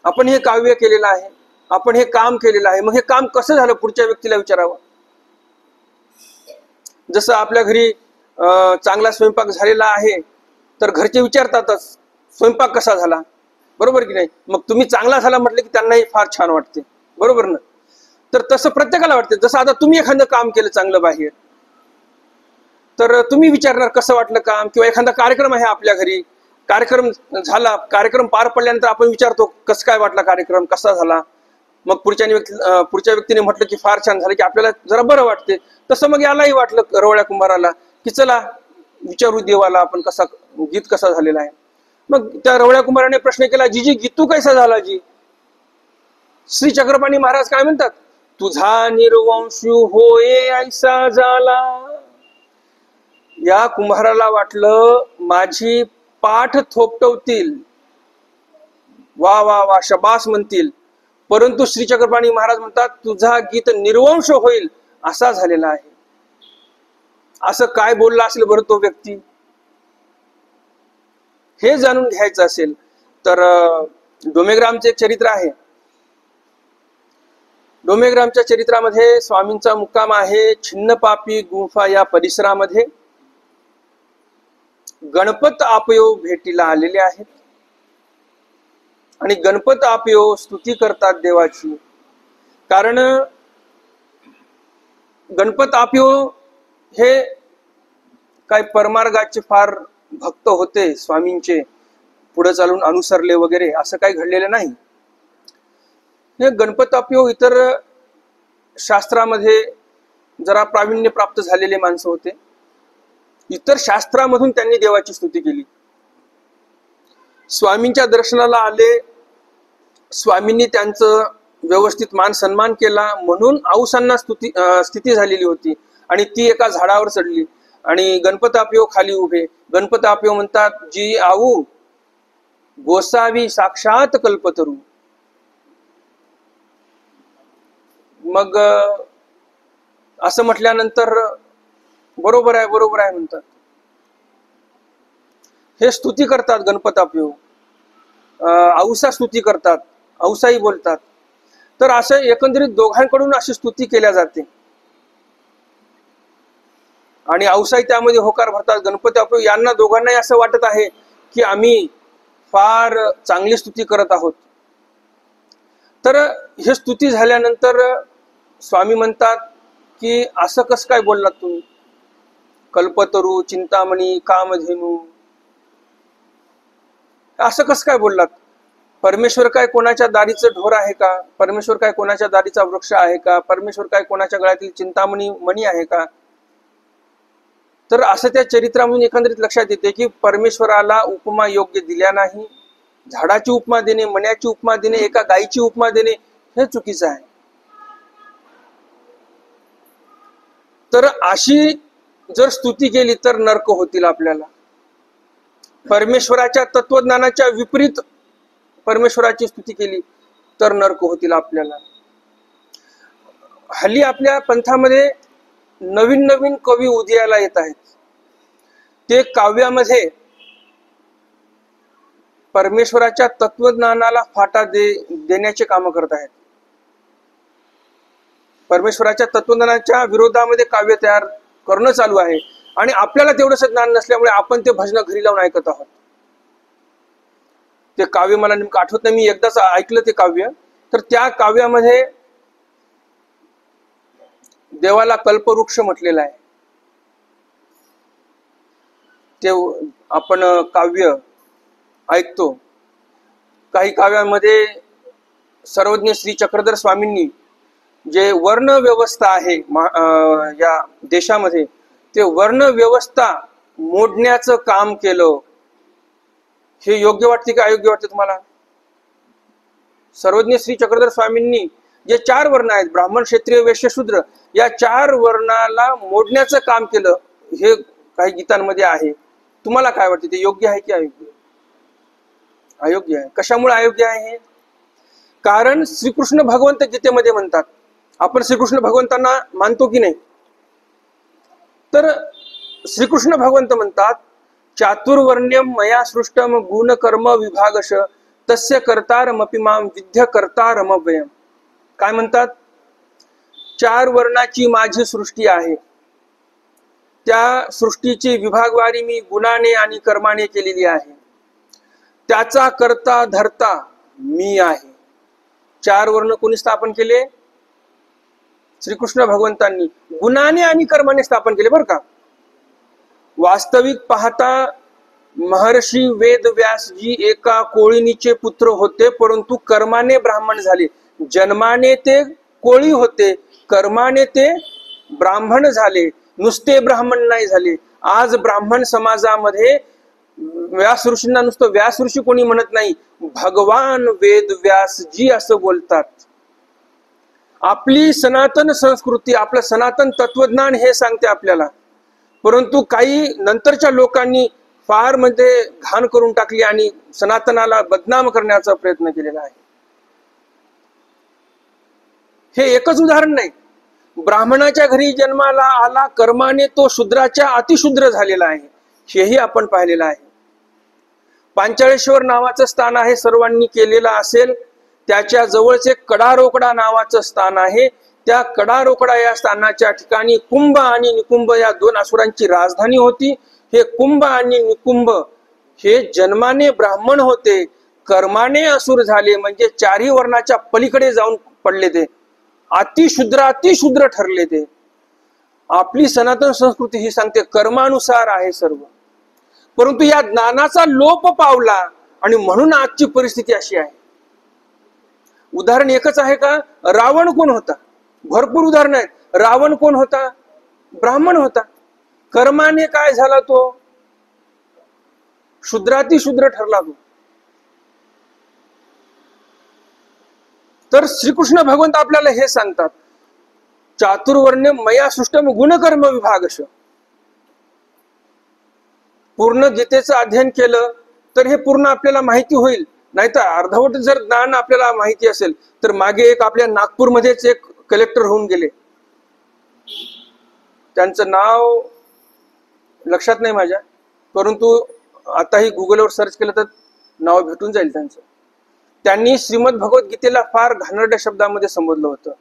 आपण हे काव्य केलेलं आहे, आपण हे काम केलेलं आहे, मग हे काम कसं झालं पुढच्या व्यक्तीला विचारावं. जसं आपल्या घरी चांगला स्वयंपाक झालेला आहे तर घरचे विचारतातच स्वयंपाक कसा झाला, बरोबर की नाही. मग तुम्ही चांगला झाला म्हटलं की त्यांनाही फार छान वाटते, बरोबर ना. तर तसं प्रत्येकाला वाटते. जसं आता तुम्ही एखादं काम केलं चांगलं बाहेर, तर तुम्ही विचारणार कसं वाटलं काम. किंवा एखादा कार्यक्रम आहे आपल्या घरी, कार्यक्रम झाला, कार्यक्रम पार पडल्यानंतर आपण विचारतो कसं काय वाटला कार्यक्रम, कसा झाला. मग पुढच्या व्यक्तीने म्हटलं की फार छान झालं की आपल्याला जरा बरं वाटते. तसं मग यालाही वाटलं रवळ्या कुंभाराला की चला विचारू देवाला आपण कसा गीत कसा झालेला आहे. मग त्या रवळ्या कुंभाराने प्रश्न केला, जीजी गीतू कैसा झाला जी. श्री चक्रपाणी महाराज काय म्हणतात, तुझा निर्वंशू होय ऐसा झाला. या कुंभाराला वाटलं माझी पाठ थोपटवतील, वा वा वा शबास म्हणतील. परंतु श्री चक्रपाणी महाराज म्हणतात तुझा गीत निर्वंश होईल असा झालेला आहे. असं काय बोलला असेल बरं तो व्यक्ती. हे जाणून घ्यायचं असेल तर डोमेग्रामचे एक चरित्र आहे. डोमेग्रामच्या चरित्रामध्ये स्वामींचा मुक्काम आहे छिन्नपापी गुंफा या परिसरामध्ये. गणपत आपयो भेटीला आलेले आहेत आणि गणपत आपयो स्तुती करतात देवाची. कारण गणपत आप्यो हे काय परमार्गाचे फार भक्त होते, स्वामींचे पुढे चालून अनुसरले वगैरे असं काही घडलेलं नाही. हे गणपत आप्यो इतर शास्त्रामध्ये जरा प्रावीण्य प्राप्त झालेले माणसं होते. इतर शास्त्रामधून त्यांनी देवाची स्तुती केली. स्वामींच्या दर्शनाला आले, स्वामींनी त्यांचं व्यवस्थित मान सन्मान केला, म्हणून औसांना स्थिती झालेली होती आणि ती एका झाडावर चढली आणि गणपत आप्यो खाली उभे. गणपत आप्यो म्हणतात, जी आऊ गोसावी साक्षात कल्पतरू. मग असं म्हटल्यानंतर बरोबर आहे बरोबर आहे म्हणतात. हे स्तुती करतात गणपत आप्यो, औसा स्तुती करतात, औसाही बोलतात. तर असं एकंदरीत दोघांकडून अशी स्तुती केल्या जाते आणि औसाही त्यामध्ये होकार भरतात. गणपती आप्यो यांना दोघांनाही असं वाटत आहे की आम्ही फार चांगली स्तुती करत आहोत. तर हे स्तुती झाल्यानंतर स्वामी म्हणतात की असं कसं काय बोललात तुम्ही, कल्पतरू, चिंतामणी, कामधेनू, असं कसं काय बोललात? परमेश्वर काय कोणाच्या दारीचं ढोर आहे का? परमेश्वर काय कोणाच्या दारीचा वृक्ष आहे का? परमेश्वर काय कोणाच्या गळ्यातील चिंतामणी मणी आहे का? तर असं त्या चरित्रामधून एकंदरीत लक्षात येते की परमेश्वराला उपमा योग्य दिल्या नाही. झाडाची उपमा देणे, मण्याची उपमा देणे, एका गायीची उपमा देणे हे चुकीचं आहे. तर अशी जर स्तुती केली तर नरक होतील आपल्याला. परमेश्वराच्या तत्वज्ञानाच्या विपरीत परमेश्वराची स्तुती केली तर नरक होतील आपल्याला. हल्ली आपल्या पंथामध्ये नवीन नवीन कवी उदयाला येत आहेत. ते काव्यामध्ये परमेश्वराच्या तत्वज्ञानाला फाटा देण्याचे काम करत आहेत. परमेश्वराच्या तत्वज्ञानाच्या विरोधामध्ये काव्य तयार करणं चालू आहे आणि आपल्याला तेवढंच ज्ञान नसल्यामुळे आपण ते भजन घरी लावून ऐकत आहोत. ते काव्य मला नेमकं आठवत नाही, मी एकदाच ऐकलं ते काव्य. तर त्या काव्यामध्ये देवाला कल्पवृक्ष म्हटलेलं आहे. ते आपण काव्य ऐकतो. काही काव्यांमध्ये सर्वज्ञ श्री चक्रधर स्वामींनी जे वर्ण व्यवस्था आहे या देशामध्ये, ते वर्ण व्यवस्था मोडण्याचं काम केलं. हे योग्य वाटते का अयोग्य वाटते तुम्हाला? सर्वज्ञ श्री चक्रधर स्वामींनी जे 4 वर्ण आहेत, ब्राह्मण, क्षत्रिय, वैश्य, शूद्र, या 4 वर्णाला मोडण्याचं काम केलं. हे काही गीतांमध्ये आहे. तुम्हाला काय वाटते, ते योग्य आहे की अयोग्य? अयोग्य आहे. कशामुळे अयोग्य आहे हे? कारण श्रीकृष्ण भगवंत गीतेमध्ये म्हणतात, आपण श्रीकृष्ण भगवंतांना मानतो की नाही? तर श्रीकृष्ण भगवंत म्हणतात, चातुर्वर्ण्यम मया सृष्टम गुण कर्म विभागश तस्य कर्तारमपि माम विद्य कर्तारमव्ययम. काय म्हणतात? 4 वर्णाची माझी सृष्टी आहे. त्या सृष्टीची विभागवारी मी गुणाने आणि कर्माने केलेली आहे. त्याचा कर्ता धर्ता मी आहे. 4 वर्ण कोणी स्थापन केले? श्रीकृष्ण भगवंतांनी गुणाने आणि कर्माने स्थापन केले बरं का. वास्तविक पाहता महर्षी वेद व्यासजी एका कोळीनीचे पुत्र होते, परंतु कर्माने ब्राह्मण झाले. जन्माने ते कोळी होते, कर्माने ते ब्राह्मण झाले. नुसते ब्राह्मण नाही झाले. आज ब्राह्मण समाजामध्ये व्यास ऋषींना नुसतं व्यास ऋषी कोणी म्हणत नाही, भगवान वेद व्यासजी असं बोलतात. आपली सनातन संस्कृती, आपलं सनातन तत्वज्ञान हे सांगते आपल्याला. परंतु काही नंतरच्या लोकांनी फार म्हणजे घाण करून टाकली आणि सनातनाला बदनाम करण्याचा प्रयत्न केलेला आहे. हे एकच उदाहरण नाही. ब्राह्मणाच्या घरी जन्माला आला, कर्माने तो शूद्राच्या अतिशूद्र झालेला आहे, हेही आपण पाहिलेलं आहे. पांचाळेश्वर नावाचं स्थान आहे, सर्वांनी केलेलं असेल. त्याच्या जवळचे कडारोकडा नावाचं स्थान आहे. त्या कडारोकडा या स्थानाच्या ठिकाणी कुंभ आणि निकुंभ या 2 असुरांची राजधानी होती. हे कुंभ आणि निकुंभ हे जन्माने ब्राह्मण होते, कर्माने असुर झाले, म्हणजे 4ही वर्णाच्या पलीकडे जाऊन पडले ते. अतिशूद्र ठरले ते. आपली सनातन संस्कृती ही सांगते कर्मानुसार आहे सर्व, परंतु या ज्ञानाचा लोप पावला आणि म्हणून आजची परिस्थिती अशी आहे. उदाहरण एकच आहे का? रावण कोण होता? भरपूर उदाहरण आहेत. रावण कोण होता? ब्राह्मण होता. कर्माने काय झाला? तो शूद्रातिशूद्र ठरला तो. तर श्रीकृष्ण भगवंत आपल्याला हे सांगतात, चातुर्वर्ण्य मया सृष्टम गुणकर्म विभागश. पूर्ण गीतेचं अध्ययन केलं तर हे पूर्ण आपल्याला माहिती होईल. नाहीतर अर्धवट जर ज्ञान आपल्याला माहिती असेल तर मागे एक आपल्या नागपूरमध्येच एक कलेक्टर होऊन गेले, त्यांचं नाव लक्षात नाही माझ्या, परंतु आताही गुगलवर सर्च केलं तर नाव भेटून जाईल त्यांचं. त्यांनी श्रीमद भगवद्गीतेला फार घाणेरड्या शब्दामध्ये संबोधलं होतं.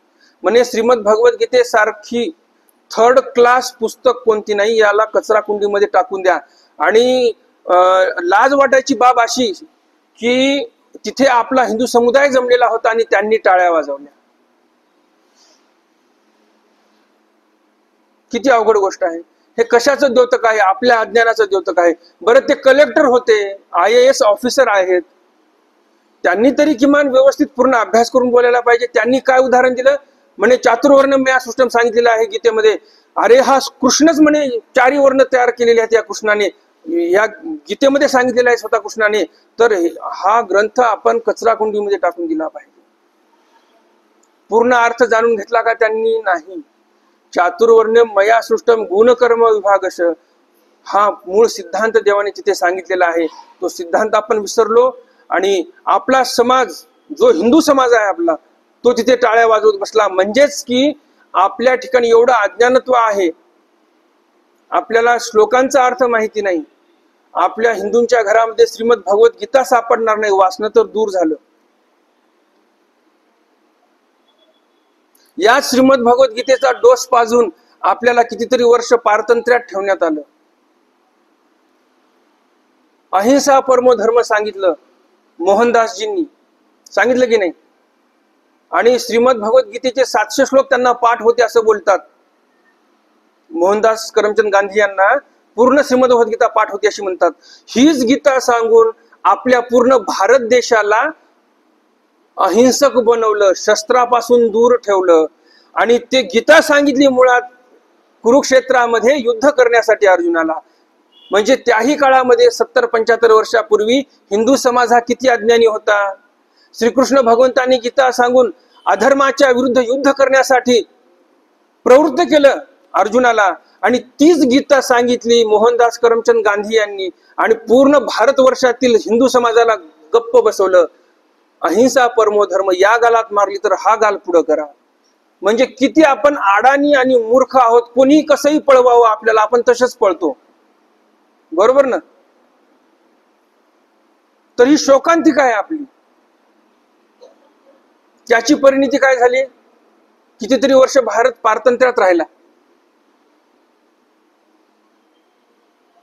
म्हणे श्रीमद भगवद्गीतेसारखी थर्ड क्लास पुस्तक कोणती नाही, याला कचरा कुंडीमध्ये टाकून द्या. आणि लाज वाटायची बाब अशी की तिथे आपला हिंदू समुदाय जमलेला होता आणि त्यांनी टाळ्या वाजवल्या. किती अवघड गोष्ट आहे. हे कशाचं द्योतक आहे? आपल्या अज्ञानाचं द्योतक आहे. बरं, ते कलेक्टर होते, IAS ऑफिसर आहेत, त्यांनी तरी किमान व्यवस्थित पूर्ण अभ्यास करून बोलायला पाहिजे. त्यांनी काय उदाहरण दिलं? म्हणे चातुर्वर्ण मया सृष्टम सांगितलेलं आहे गीतेमध्ये. अरे हा कृष्णच म्हणे 4 वर्ण तयार केलेले आहेत या कृष्णाने, या गीतेमध्ये सांगितलेलं आहे स्वतः कृष्णाने. तर हा ग्रंथ आपण कचरा कुंडीमध्ये टाकून दिला पाहिजे. पूर्ण अर्थ जाणून घेतला का त्यांनी? नाही. चातुर्वर्ण्य मया सृष्टम गुणकर्म विभागश हा मूळ सिद्धांत देवाने तिथे सांगितलेला आहे. तो सिद्धांत आपण विसरलो आणि आपला समाज, जो हिंदू समाज आहे आपला, तो तिथे टाळ्या वाजवत बसला. म्हणजेच की आपल्या ठिकाणी एवढं अज्ञानत्व आहे, आपल्याला श्लोकांचा अर्थ माहिती नाही. आपल्या हिंदूंच्या घरामध्ये श्रीमद भगवद्गीता सापडणार नाही, वाचणं तर दूर झालं. या श्रीमद भगवद्गीतेचा डोस पाजून आपल्याला कितीतरी वर्ष पारतंत्र्यात ठेवण्यात आलं. अहिंसा परमो धर्म सांगितलं मोहनदासजींनी, सांगितलं की नाही? आणि श्रीमद भगवद्गीतेचे 700 श्लोक त्यांना पाठ होते असं बोलतात. मोहनदास करमचंद गांधी यांना पूर्ण श्रीमद भगवद्गीता पाठ होती अशी म्हणतात. हीच गीता सांगून आपल्या पूर्ण भारत देशाला अहिंसक बनवलं, शस्त्रापासून दूर ठेवलं. आणि ते गीता सांगितली मुळात कुरुक्षेत्रामध्ये युद्ध करण्यासाठी अर्जुनाला. म्हणजे त्याही काळामध्ये 70-75 वर्षापूर्वी हिंदू समाज हा किती अज्ञानी होता. श्रीकृष्ण भगवंतांनी गीता सांगून अधर्माच्या विरुद्ध युद्ध करण्यासाठी प्रवृत्त केलं अर्जुनाला. आणि तीच गीता सांगितली मोहनदास करमचंद गांधी यांनी आणि पूर्ण भारतवर्षातील हिंदू समाजाला गप्प बसवलं. अहिंसा परमो धर्म, या गालात मारली तर हा गाल पुढं करा. म्हणजे किती आपण अडाणी आणि मूर्ख आहोत. कोणी कसंही पळवावं आपल्याला, आपण तसंच पळतो. बरोबर ना? तर ही शोकांतिका आहे आपली. त्याची परिणिती काय झाली? कितीतरी वर्ष भारत पारतंत्र्यात राहिला.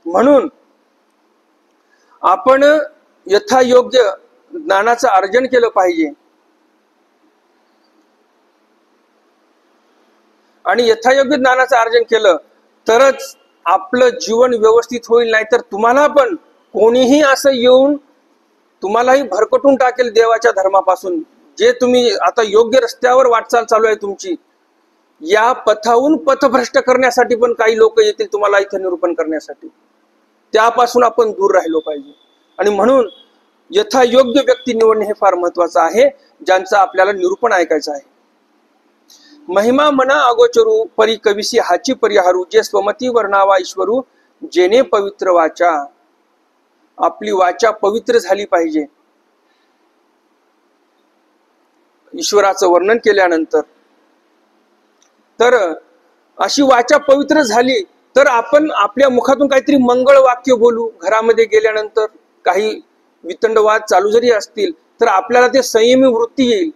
म्हणून आपण यथायोग्य ज्ञानाचं अर्जन केलं पाहिजे. आणि यथायोग्य ज्ञानाचं अर्जन केलं तरच आपलं जीवन व्यवस्थित होईल. नाहीतर तुम्हाला पण कोणीही असं येऊन तुम्हालाही भरकटून टाकेल देवाच्या धर्मापासून. जे तुम्ही आता योग्य रस्त्यावर वाटचाल चालू आहे तुमची, या पथावून पथभ्रष्ट करण्यासाठी पण काही लोक येतील तुम्हाला इथे निरूपण करण्यासाठी. त्यापासून आपण दूर राहिलो पाहिजे. आणि म्हणून यथायोग्य व्यक्ती निवडणे हे फार महत्वाचं आहे, ज्यांचं आपल्याला निरूपण ऐकायचं आहे. महिमा मना अगोचरू परी कविसी हाची परिहारू, जे स्वमती वर्णावा ईश्वरू, जेने पवित्र वाचा. आपली वाचा पवित्र झाली पाहिजे ईश्वराचं वर्णन केल्यानंतर. तर अशी वाचा पवित्र झाली तर आपण आपल्या मुखातून काहीतरी मंगळ वाक्य बोलू. घरामध्ये गेल्यानंतर काही वितंडवाद चालू जरी असतील तर आपल्याला ते संयमी वृत्ती येईल,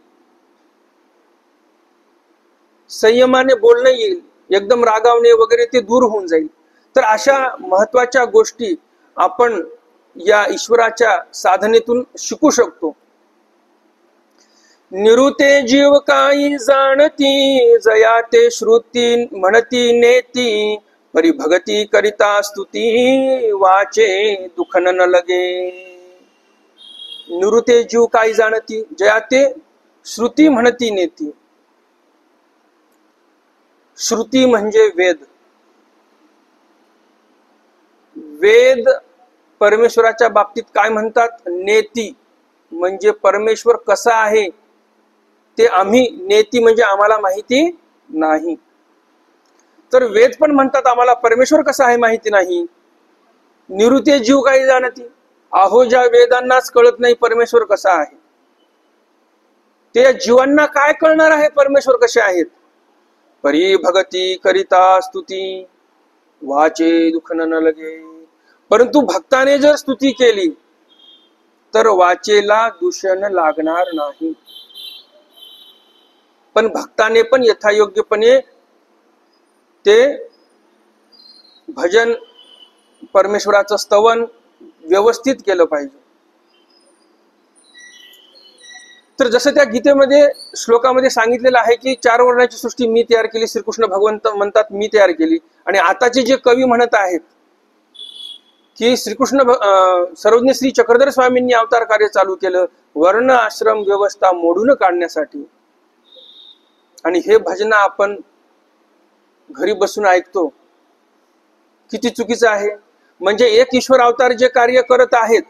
संयमाने बोलणं येईल, एकदम रागावणे वगैरे ते दूर होऊन जाईल. तर अशा महत्वाच्या गोष्टी आपण या ईश्वराच्या साधनेतून शिकू शकतो. निरुते जीव काही जाणती, जया ते श्रुती म्हणती नेती, परी भगती करिता स्तुती, वाचे दुःख न लगे. निरुते जीव काही जाणती, जया ते श्रुती म्हणती नेती. श्रुती म्हणजे वेद. वेद परमेश्वराच्या बाबतीत काय म्हणतात? नेती म्हणजे परमेश्वर कसा आहे ते आम्ही, नेती म्हणजे आम्हाला माहिती नाही. तर वेद पण म्हणतात आम्हाला परमेश्वर कसा आहे माहिती नाही. निरुते जीव काही जाणती, अहो ज्या वेदांनाच कळत नाही परमेश्वर कसा आहे, ते जीवांना काय कळणार आहे परमेश्वर कसे आहेत. परी भगती करिता स्तुती, वाचे दुःख न लगे. परंतु भक्ताने जर स्तुती केली तर वाचेला दूषण लागणार नाही. पण भक्ताने पण यथायोग्यपणे ते भजन, परमेश्वराचं स्तवन व्यवस्थित केलं पाहिजे. तर जसं त्या गीतेमध्ये श्लोकामध्ये सांगितलेलं आहे की 4 वर्णाची सृष्टी मी तयार केली, श्रीकृष्ण भगवंत म्हणतात मी तयार केली. आणि आताचे जे कवी म्हणत आहेत की श्रीकृष्ण सर्वज्ञ श्री चक्रधर स्वामींनी अवतार कार्य चालू केलं वर्ण आश्रम व्यवस्था मोडून काढण्यासाठी. आणि हे भजन आपण घरी बसून ऐकतो, किती चुकीचं आहे. म्हणजे एक ईश्वर अवतार जे कार्य करत आहेत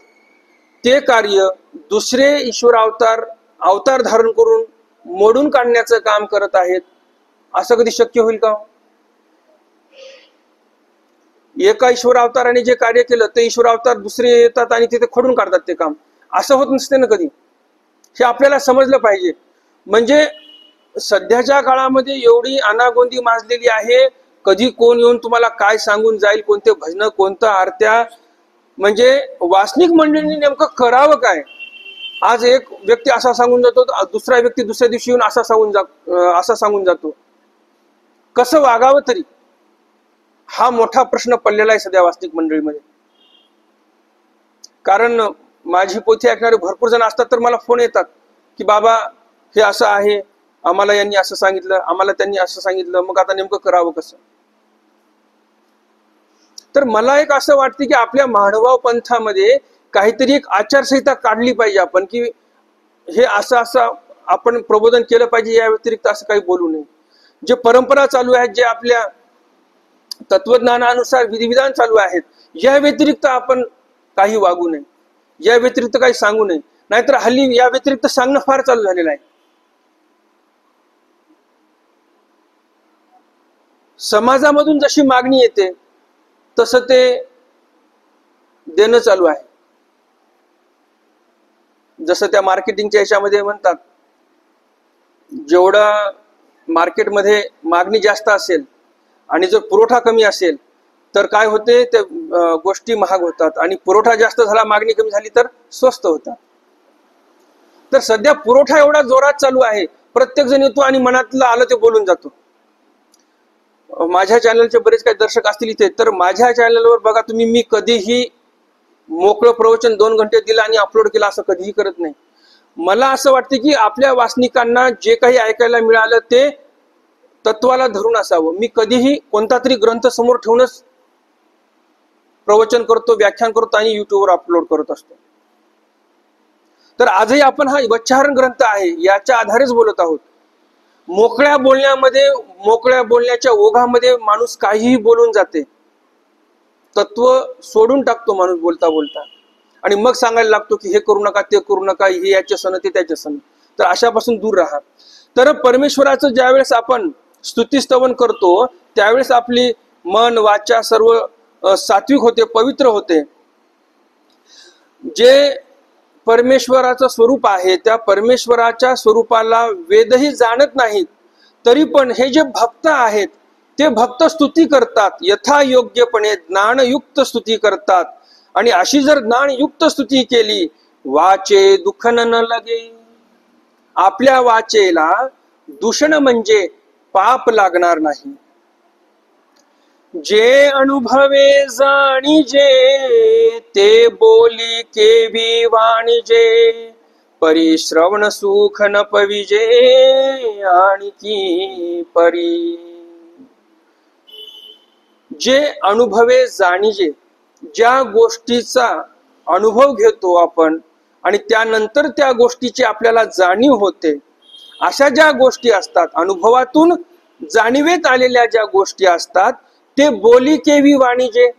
ते कार्य दुसरे ईश्वर अवतार धारण करून मोडून काढण्याचं काम करत आहेत. असं कधी शक्य होईल का? एका ईश्वर अवताराने जे कार्य केलं ते ईश्वर अवतार दुसरे येतात आणि तिथे खोडून काढतात ते काम. असं होत नसते ना कधी. हे आपल्याला समजलं पाहिजे. म्हणजे सध्याच्या काळामध्ये एवढी अनागोंदी माजलेली आहे, कधी कोण येऊन तुम्हाला काय सांगून जाईल, कोणते भजन, कोणत्या आरत्या. म्हणजे वासनिक मंडळींनी नेमकं करावं काय? आज एक व्यक्ती असा सांगून जातो, दुसरा व्यक्ती दुसऱ्या दिवशी येऊन असा सांगून जातो. कसं वागावं तरी, हा मोठा प्रश्न पडलेला आहे सध्या वास्तविक मंडळीमध्ये. कारण माझी पोथी ऐकणारे भरपूर जण असतात, तर मला फोन येतात की बाबा हे असं आहे, आम्हाला यांनी असं सांगितलं, आम्हाला त्यांनी असं सांगितलं, मग आता नेमकं करावं कसं. तर मला एक असं वाटतं की आपल्या मानवाव पंथामध्ये काहीतरी एक आचारसंहिता काढली पाहिजे आपण, की हे असं आपण प्रबोधन केलं पाहिजे, या व्यतिरिक्त असं काही बोलू नये. जे परंपरा चालू आहेत, जे आपल्या तत्वज्ञानानुसार विधिविधान चालू आहेत, या व्यतिरिक्त आपण काही वागू नये, या व्यतिरिक्त काही सांगू नये. नाहीतर हल्ली या व्यतिरिक्त सांगणं फार चालू झालेलं आहे. समाजामधून जशी मागणी येते तसं ते देणं चालू आहे. जसं त्या मार्केटिंगच्या याच्यामध्ये म्हणतात, जेवढा मार्केटमध्ये मागणी जास्त असेल आणि जर पुरवठा कमी असेल तर काय होते, ते गोष्टी महाग होतात. आणि पुरवठा जास्त झाला, मागणी कमी झाली तर स्वस्त होतात. तर सध्या पुरवठा एवढा जोरात चालू आहे, प्रत्येक जण येतो आणि मनातलं आलं ते बोलून जातो. माझ्या चॅनलचे बरेच काही दर्शक असतील इथे, तर माझ्या चॅनलवर बघा तुम्ही, मी कधीही मोकळं प्रवचन 2 घंटे दिलं आणि अपलोड केलं असं कधीही करत नाही. मला असं वाटतं की आपल्या वाचनिकांना जे काही ऐकायला मिळालं ते तत्वाला धरून असावं. मी कधीही कोणता तरी ग्रंथ समोर ठेवूनच प्रवचन करतो, व्याख्यान करतो आणि युट्यूबवर अपलोड करत असतो. तर आजही आपण हा वच्चारण ग्रंथ आहे याच्या आधारेच बोलत आहोत. मोकळ्या बोलण्यामध्ये, मोकळ्या बोलण्याच्या ओघामध्ये माणूस काहीही बोलून जाते, तत्व सोडून टाकतो माणूस बोलता बोलता, आणि मग सांगायला लागतो की हे करू नका, ते करू नका, हे याचे सण, ते त्याचे सण. तर अशापासून दूर राहा. तर परमेश्वराचं ज्यावेळेस आपण स्तुतीस्तवन करतो त्यावेळेस आपली मन, वाचा सर्व सात्विक होते, पवित्र होते. जे परमेश्वराचं स्वरूप आहे त्या परमेश्वराच्या स्वरूपाला वेदही जाणत नाहीत, तरी पण हे जे भक्त आहेत ते भक्त स्तुती करतात, यथायोग्यपणे ज्ञानयुक्त स्तुती करतात. आणि अशी जर ज्ञानयुक्त स्तुती केली, वाचे दुःख न लगे, आपल्या वाचेला दूषण म्हणजे पाप लागणार नाही. जे अनुभवे जाणीजे ते बोली केवी वाणीजे, परी श्रवण सुख न पविजे आणखी परी. जे अनुभवे जाणीजे, ज्या गोष्टीचा अनुभव घेतो आपण आणि त्यानंतर त्या गोष्टीची आपल्याला जाणीव होते, अशा ज्या गोष्टी असतात, अनुभवातून जाणीवेत आलेल्या ज्या गोष्टी असतात, ते बोली केवी वाणीजे.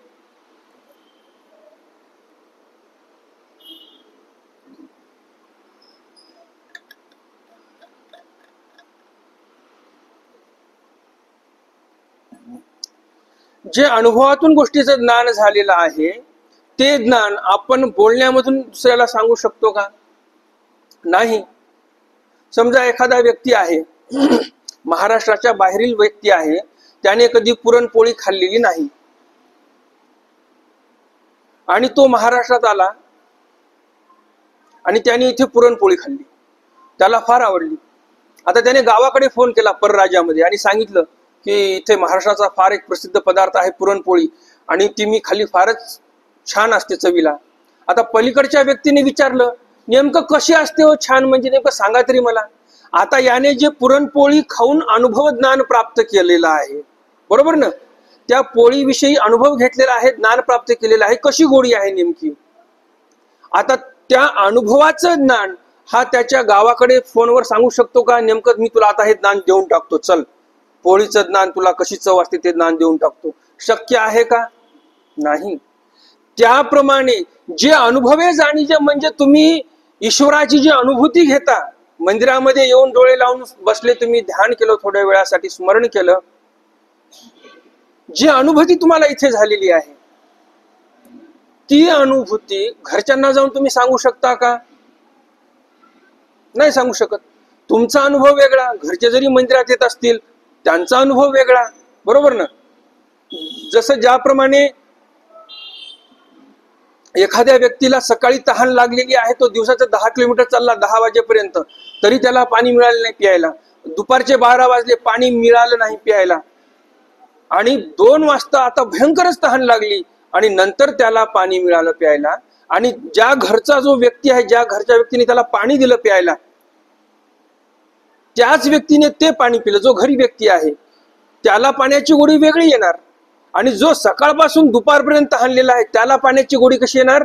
जे अनुभवातून गोष्टीचं ज्ञान झालेलं आहे, ते ज्ञान आपण बोलण्यामधून दुसऱ्याला सांगू शकतो का? नाही. समजा एखादा व्यक्ती आहे, महाराष्ट्राच्या बाहेरील व्यक्ती आहे, त्याने कधी पुरणपोळी खाल्लेली नाही आणि तो महाराष्ट्रात आला आणि त्याने इथे पुरणपोळी खाल्ली, त्याला फार आवडली. आता त्याने गावाकडे फोन केला परराज्यामध्ये आणि सांगितलं की इथे महाराष्ट्राचा फार एक प्रसिद्ध पदार्थ आहे पुरणपोळी आणि ती मी खाल्ली, फारच छान असते चवीला. आता पलीकडच्या व्यक्तीने विचारलं, नेमकं कशी असते हो छान, म्हणजे नेमकं सांगा तरी मला. आता याने जे पुरणपोळी खाऊन अनुभव ज्ञान प्राप्त केलेलं आहे, बरोबर ना, त्या पोळीविषयी अनुभव घेतलेला आहे, ज्ञान प्राप्त केलेलं आहे, कशी गोडी आहे नेमकी. आता त्या अनुभवाचं ज्ञान हा त्याच्या गावाकडे फोनवर सांगू शकतो का? नेमकं मी तुला आता हे ज्ञान देऊन टाकतो, चल पोळीचं ज्ञान, तुला कशी चव असते ते ज्ञान देऊन टाकतो. शक्य आहे का? नाही. त्याप्रमाणे जे अनुभवे जाणीजे, म्हणजे तुम्ही ईश्वराची जी अनुभूती घेता, मंदिरामध्ये येऊन डोळे लावून बसले, तुम्ही ध्यान केलं, थोड्या वेळासाठी स्मरण केलं, जी अनुभूती तुम्हाला इथे झालेली आहे, ती अनुभूती घरच्यांना जाऊन तुम्ही सांगू शकता का? नाही सांगू शकत. तुमचा अनुभव वेगळा, घरचे जरी मंदिरात येत असतील त्यांचा अनुभव वेगळा, बरोबर ना. जसं ज्याप्रमाणे एखाद्या व्यक्तीला सकाळी तहान लागलेली आहे, तो दिवसाचा 10 किलोमीटर चालला 10 वाजेपर्यंत, तरी त्याला पाणी मिळालं नाही प्यायला. दुपारचे 12 वाजले, पाणी मिळालं नाही प्यायला, आणि 2 वाजता आता भयंकरच तहान लागली आणि नंतर त्याला पाणी मिळालं प्यायला. आणि ज्या घरचा जो व्यक्ती आहे, ज्या घरच्या व्यक्तीने त्याला पाणी दिलं प्यायला, त्याच व्यक्तीने ते पाणी पिलं, जो घरी व्यक्ती आहे, त्याला पाण्याची गोडी वेगळी येणार. आणि जो सकाळपासून दुपारपर्यंत तहानलेला आहे, त्याला पाण्याची गोडी कशी येणार?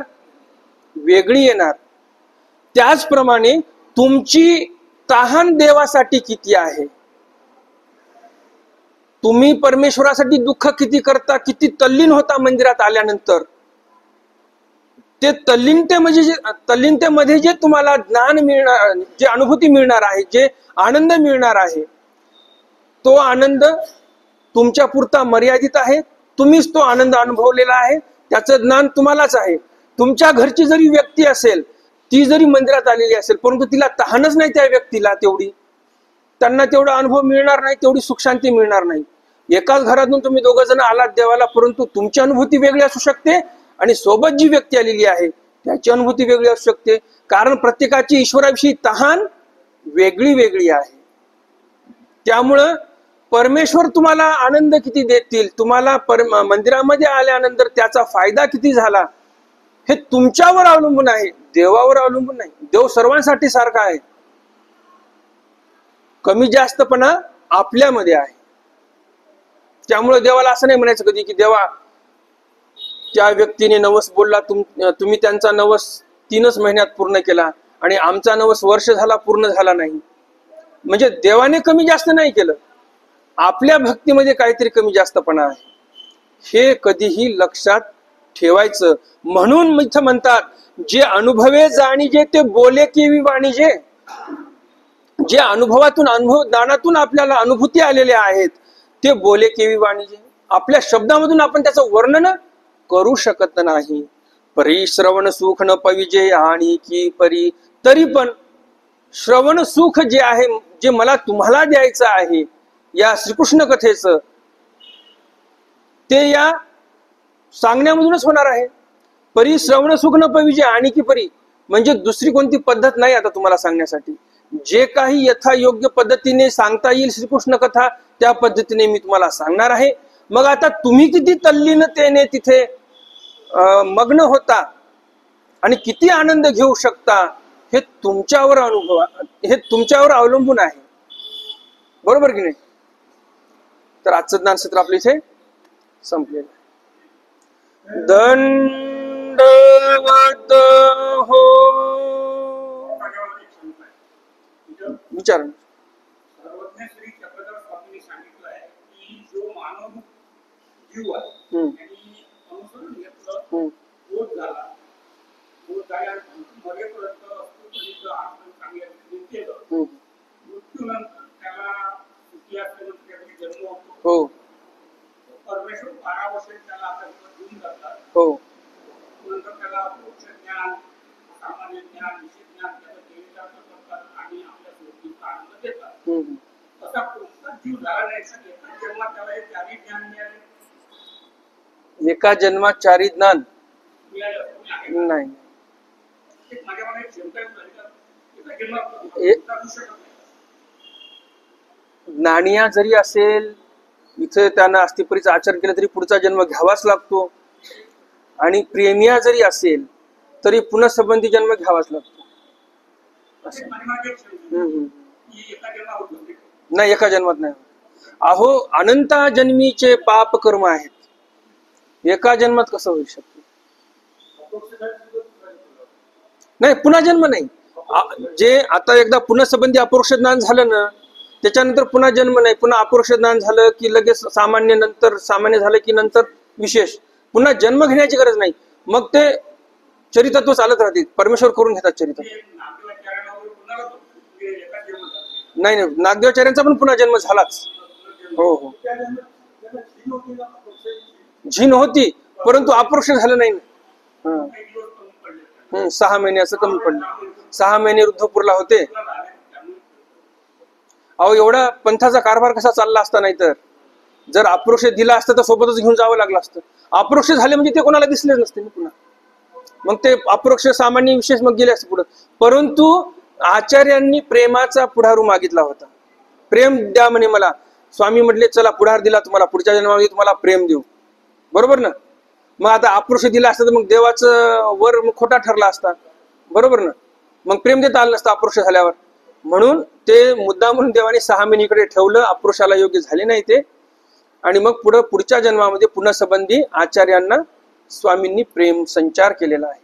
वेगळी येणार. त्याचप्रमाणे तुमची तहान देवासाठी किती आहे, तुम्ही परमेश्वरासाठी दुःख किती करता, किती तल्लीन होता मंदिरात आल्यानंतर, ते तल्लीनतेमध्ये जे तुम्हाला ज्ञान मिळणार, जे अनुभूती मिळणार आहे, जे आनंद मिळणार आहे, तो आनंद तुमच्या पुरता मर्यादित आहे. तुम्हीच तो आनंद अनुभवलेला आहे, त्याचं ज्ञान तुम्हालाच आहे. तुमच्या घरची जरी व्यक्ती असेल, ती जरी मंदिरात आलेली असेल, परंतु तिला तहानच नाही त्या व्यक्तीला तेवढी, त्यांना तेवढा अनुभव मिळणार नाही, तेवढी सुख शांती मिळणार नाही. एकाच घरातून तुम्ही 2 जण आलात देवाला, परंतु तुमची अनुभूती वेगळी असू शकते आणि सोबत जी व्यक्ती आलेली आहे त्याची अनुभूती वेगळी असू शकते, कारण प्रत्येकाची ईश्वराविषयी तहान वेगळी वेगळी आहे. त्यामुळं परमेश्वर तुम्हाला आनंद किती देतील, तुम्हाला मंदिरामध्ये आल्यानंतर त्याचा फायदा किती झाला, हे तुमच्यावर अवलंबून आहे, देवावर अवलंबून नाही. देव सर्वांसाठी सारखा आहे, कमी जास्तपणा आपल्यामध्ये आहे. त्यामुळे देवाला असं नाही म्हणायचं कधी की देवा, त्या व्यक्तीने नवस बोलला, तुम्ही त्यांचा नवस 3च महिन्यात पूर्ण केला आणि आमचा नवस वर्ष झाला पूर्ण झाला नाही. म्हणजे देवाने कमी जास्त नाही केलं, आपल्या भक्तीमध्ये काहीतरी कमी जास्तपणा आहे, हे कधीही लक्षात ठेवायचं. म्हणून इथं म्हणतात, जे अनुभवे जाणीजे ते बोले केवी वाणीजे. जे अनुभवातून, अनुभव ज्ञानातून आपल्याला अनुभूती आलेल्या आहेत, ते बोले केवी वाणीजे. आपल्या शब्दामधून आपण त्याचं वर्णन करू शकत नाही. परी श्रवण सुख न पविजे आणि की परी. तरी पण श्रवण सुख जे आहे, जे मला तुम्हाला द्यायचं आहे या श्रीकृष्ण कथेचं, ते या सांगण्यामधूनच होणार आहे. परी श्रवण सुख न पविजे आणि की परी, म्हणजे दुसरी कोणती पद्धत नाही आता तुम्हाला सांगण्यासाठी. जे काही यथायोग्य पद्धतीने सांगता येईल श्रीकृष्ण कथा, त्या पद्धतीने मी तुम्हाला सांगणार आहे. मग आता तुम्ही किती तल्लीनतेने तिथे मग्न होता आणि किती आनंद घेऊ शकता, हे तुमच्यावर हे तुमच्यावर अवलंबून आहे, बरोबर की नाही? तर आजचं ज्ञानसत्र आपलं इथे संपलेलं आहे. दंडवत हो. विचार. सर्वज्ञ श्री चक्रधर स्वामींनी सांगितलं आहे की जो मानव जीव आहे त्यांनी अनुसरण घेतलं, बोध झाला, बोध झाल्यानंतर मरेपर्यंत अस्तित्वनिष्ठ आसन चांगल्या केलं, मृत्यूनंतर त्याला सुखी असल्यानंतर जन्म होतो. परमेश्वर 12 वर्ष त्याला आता घेऊन जातात. नंतर त्याला मोक्ष ज्ञान, सामान्य ज्ञान, विशेष ज्ञान त्याला देवीचा करतात आणि आपल्या सोबतीचा आनंद देतात. असा कोणता जीव झाला नाही एका जन्मात त्याला हे चारही ज्ञान मिळाले? एका जन्मात चारही ज्ञान नाही. माझ्या मनात चिंता एका जन्मात ज्ञानिया जरी असेल, इथे त्यानं अस्थिपरीचं आचरण केलं तरी पुढचा जन्म घ्यावाच लागतो. आणि प्रेमिया जरी असेल तरी पुन्हा संबंधी जन्म घ्यावाच लागतो. नाही, एका जन्मात नाही. अहो, अनंत जन्मीचे पाप कर्म आहेत, एका जन्मात कसं होऊ शकते? नाही, पुन्हा जन्म नाही. जे आता एकदा पुन्हा संबंधी अपरोक्ष ज्ञान झालं ना, त्याच्यानंतर पुन्हा जन्म नाही. पुन्हा अपरोक्ष ज्ञान झालं की लगेच सामान्य, नंतर सामान्य झालं की नंतर विशेष. पुन्हा जन्म घेण्याची गरज नाही. मग ते चरितत्व चालत राहते, परमेश्वर करून घेतात चरित्र. नाही नाही, नागदेवाचार्यांचा पण पुन्हा जन्म झालाच. हो, झीन होती, परंतु अपरोक्ष झालं नाही. 6 महिन्याचं कमी पडलं. 6 महिने रुद्धपूरला होते. अहो, एवढा पंथाचा कारभार कसा चालला असता? नाही तर जर अपरोक्ष दिला असतं तर सोबतच घेऊन जावं लागलं असतं. अपरोक्ष झाले म्हणजे ते कोणाला दिसलेच नसते पुन्हा. मग ते अपरोक्ष सामान्य विशेष मग गेले असते पुढे. परंतु आचार्यांनी प्रेमाचा पुढारू मागितला होता. प्रेम द्या म्हणे मला. स्वामी म्हटले चला पुढार दिला तुम्हाला, पुढच्या जन्मामध्ये तुम्हाला प्रेम देऊ, बरोबर ना? मग आता अपरोक्ष दिला असतं तर मग देवाचं वर खोटा ठरला असता, बरोबर ना? मग प्रेम देता आलं नसतं अपरोक्ष झाल्यावर. म्हणून ते मुद्दा म्हणून देवाने 6 महिने इकडे ठेवलं. अपरोक्षाला योग्य झाले नाही ते. आणि मग पुढच्या जन्मामध्ये पुन्हा संबंधी आचार्यांना स्वामींनी प्रेम संचार केलेला आहे.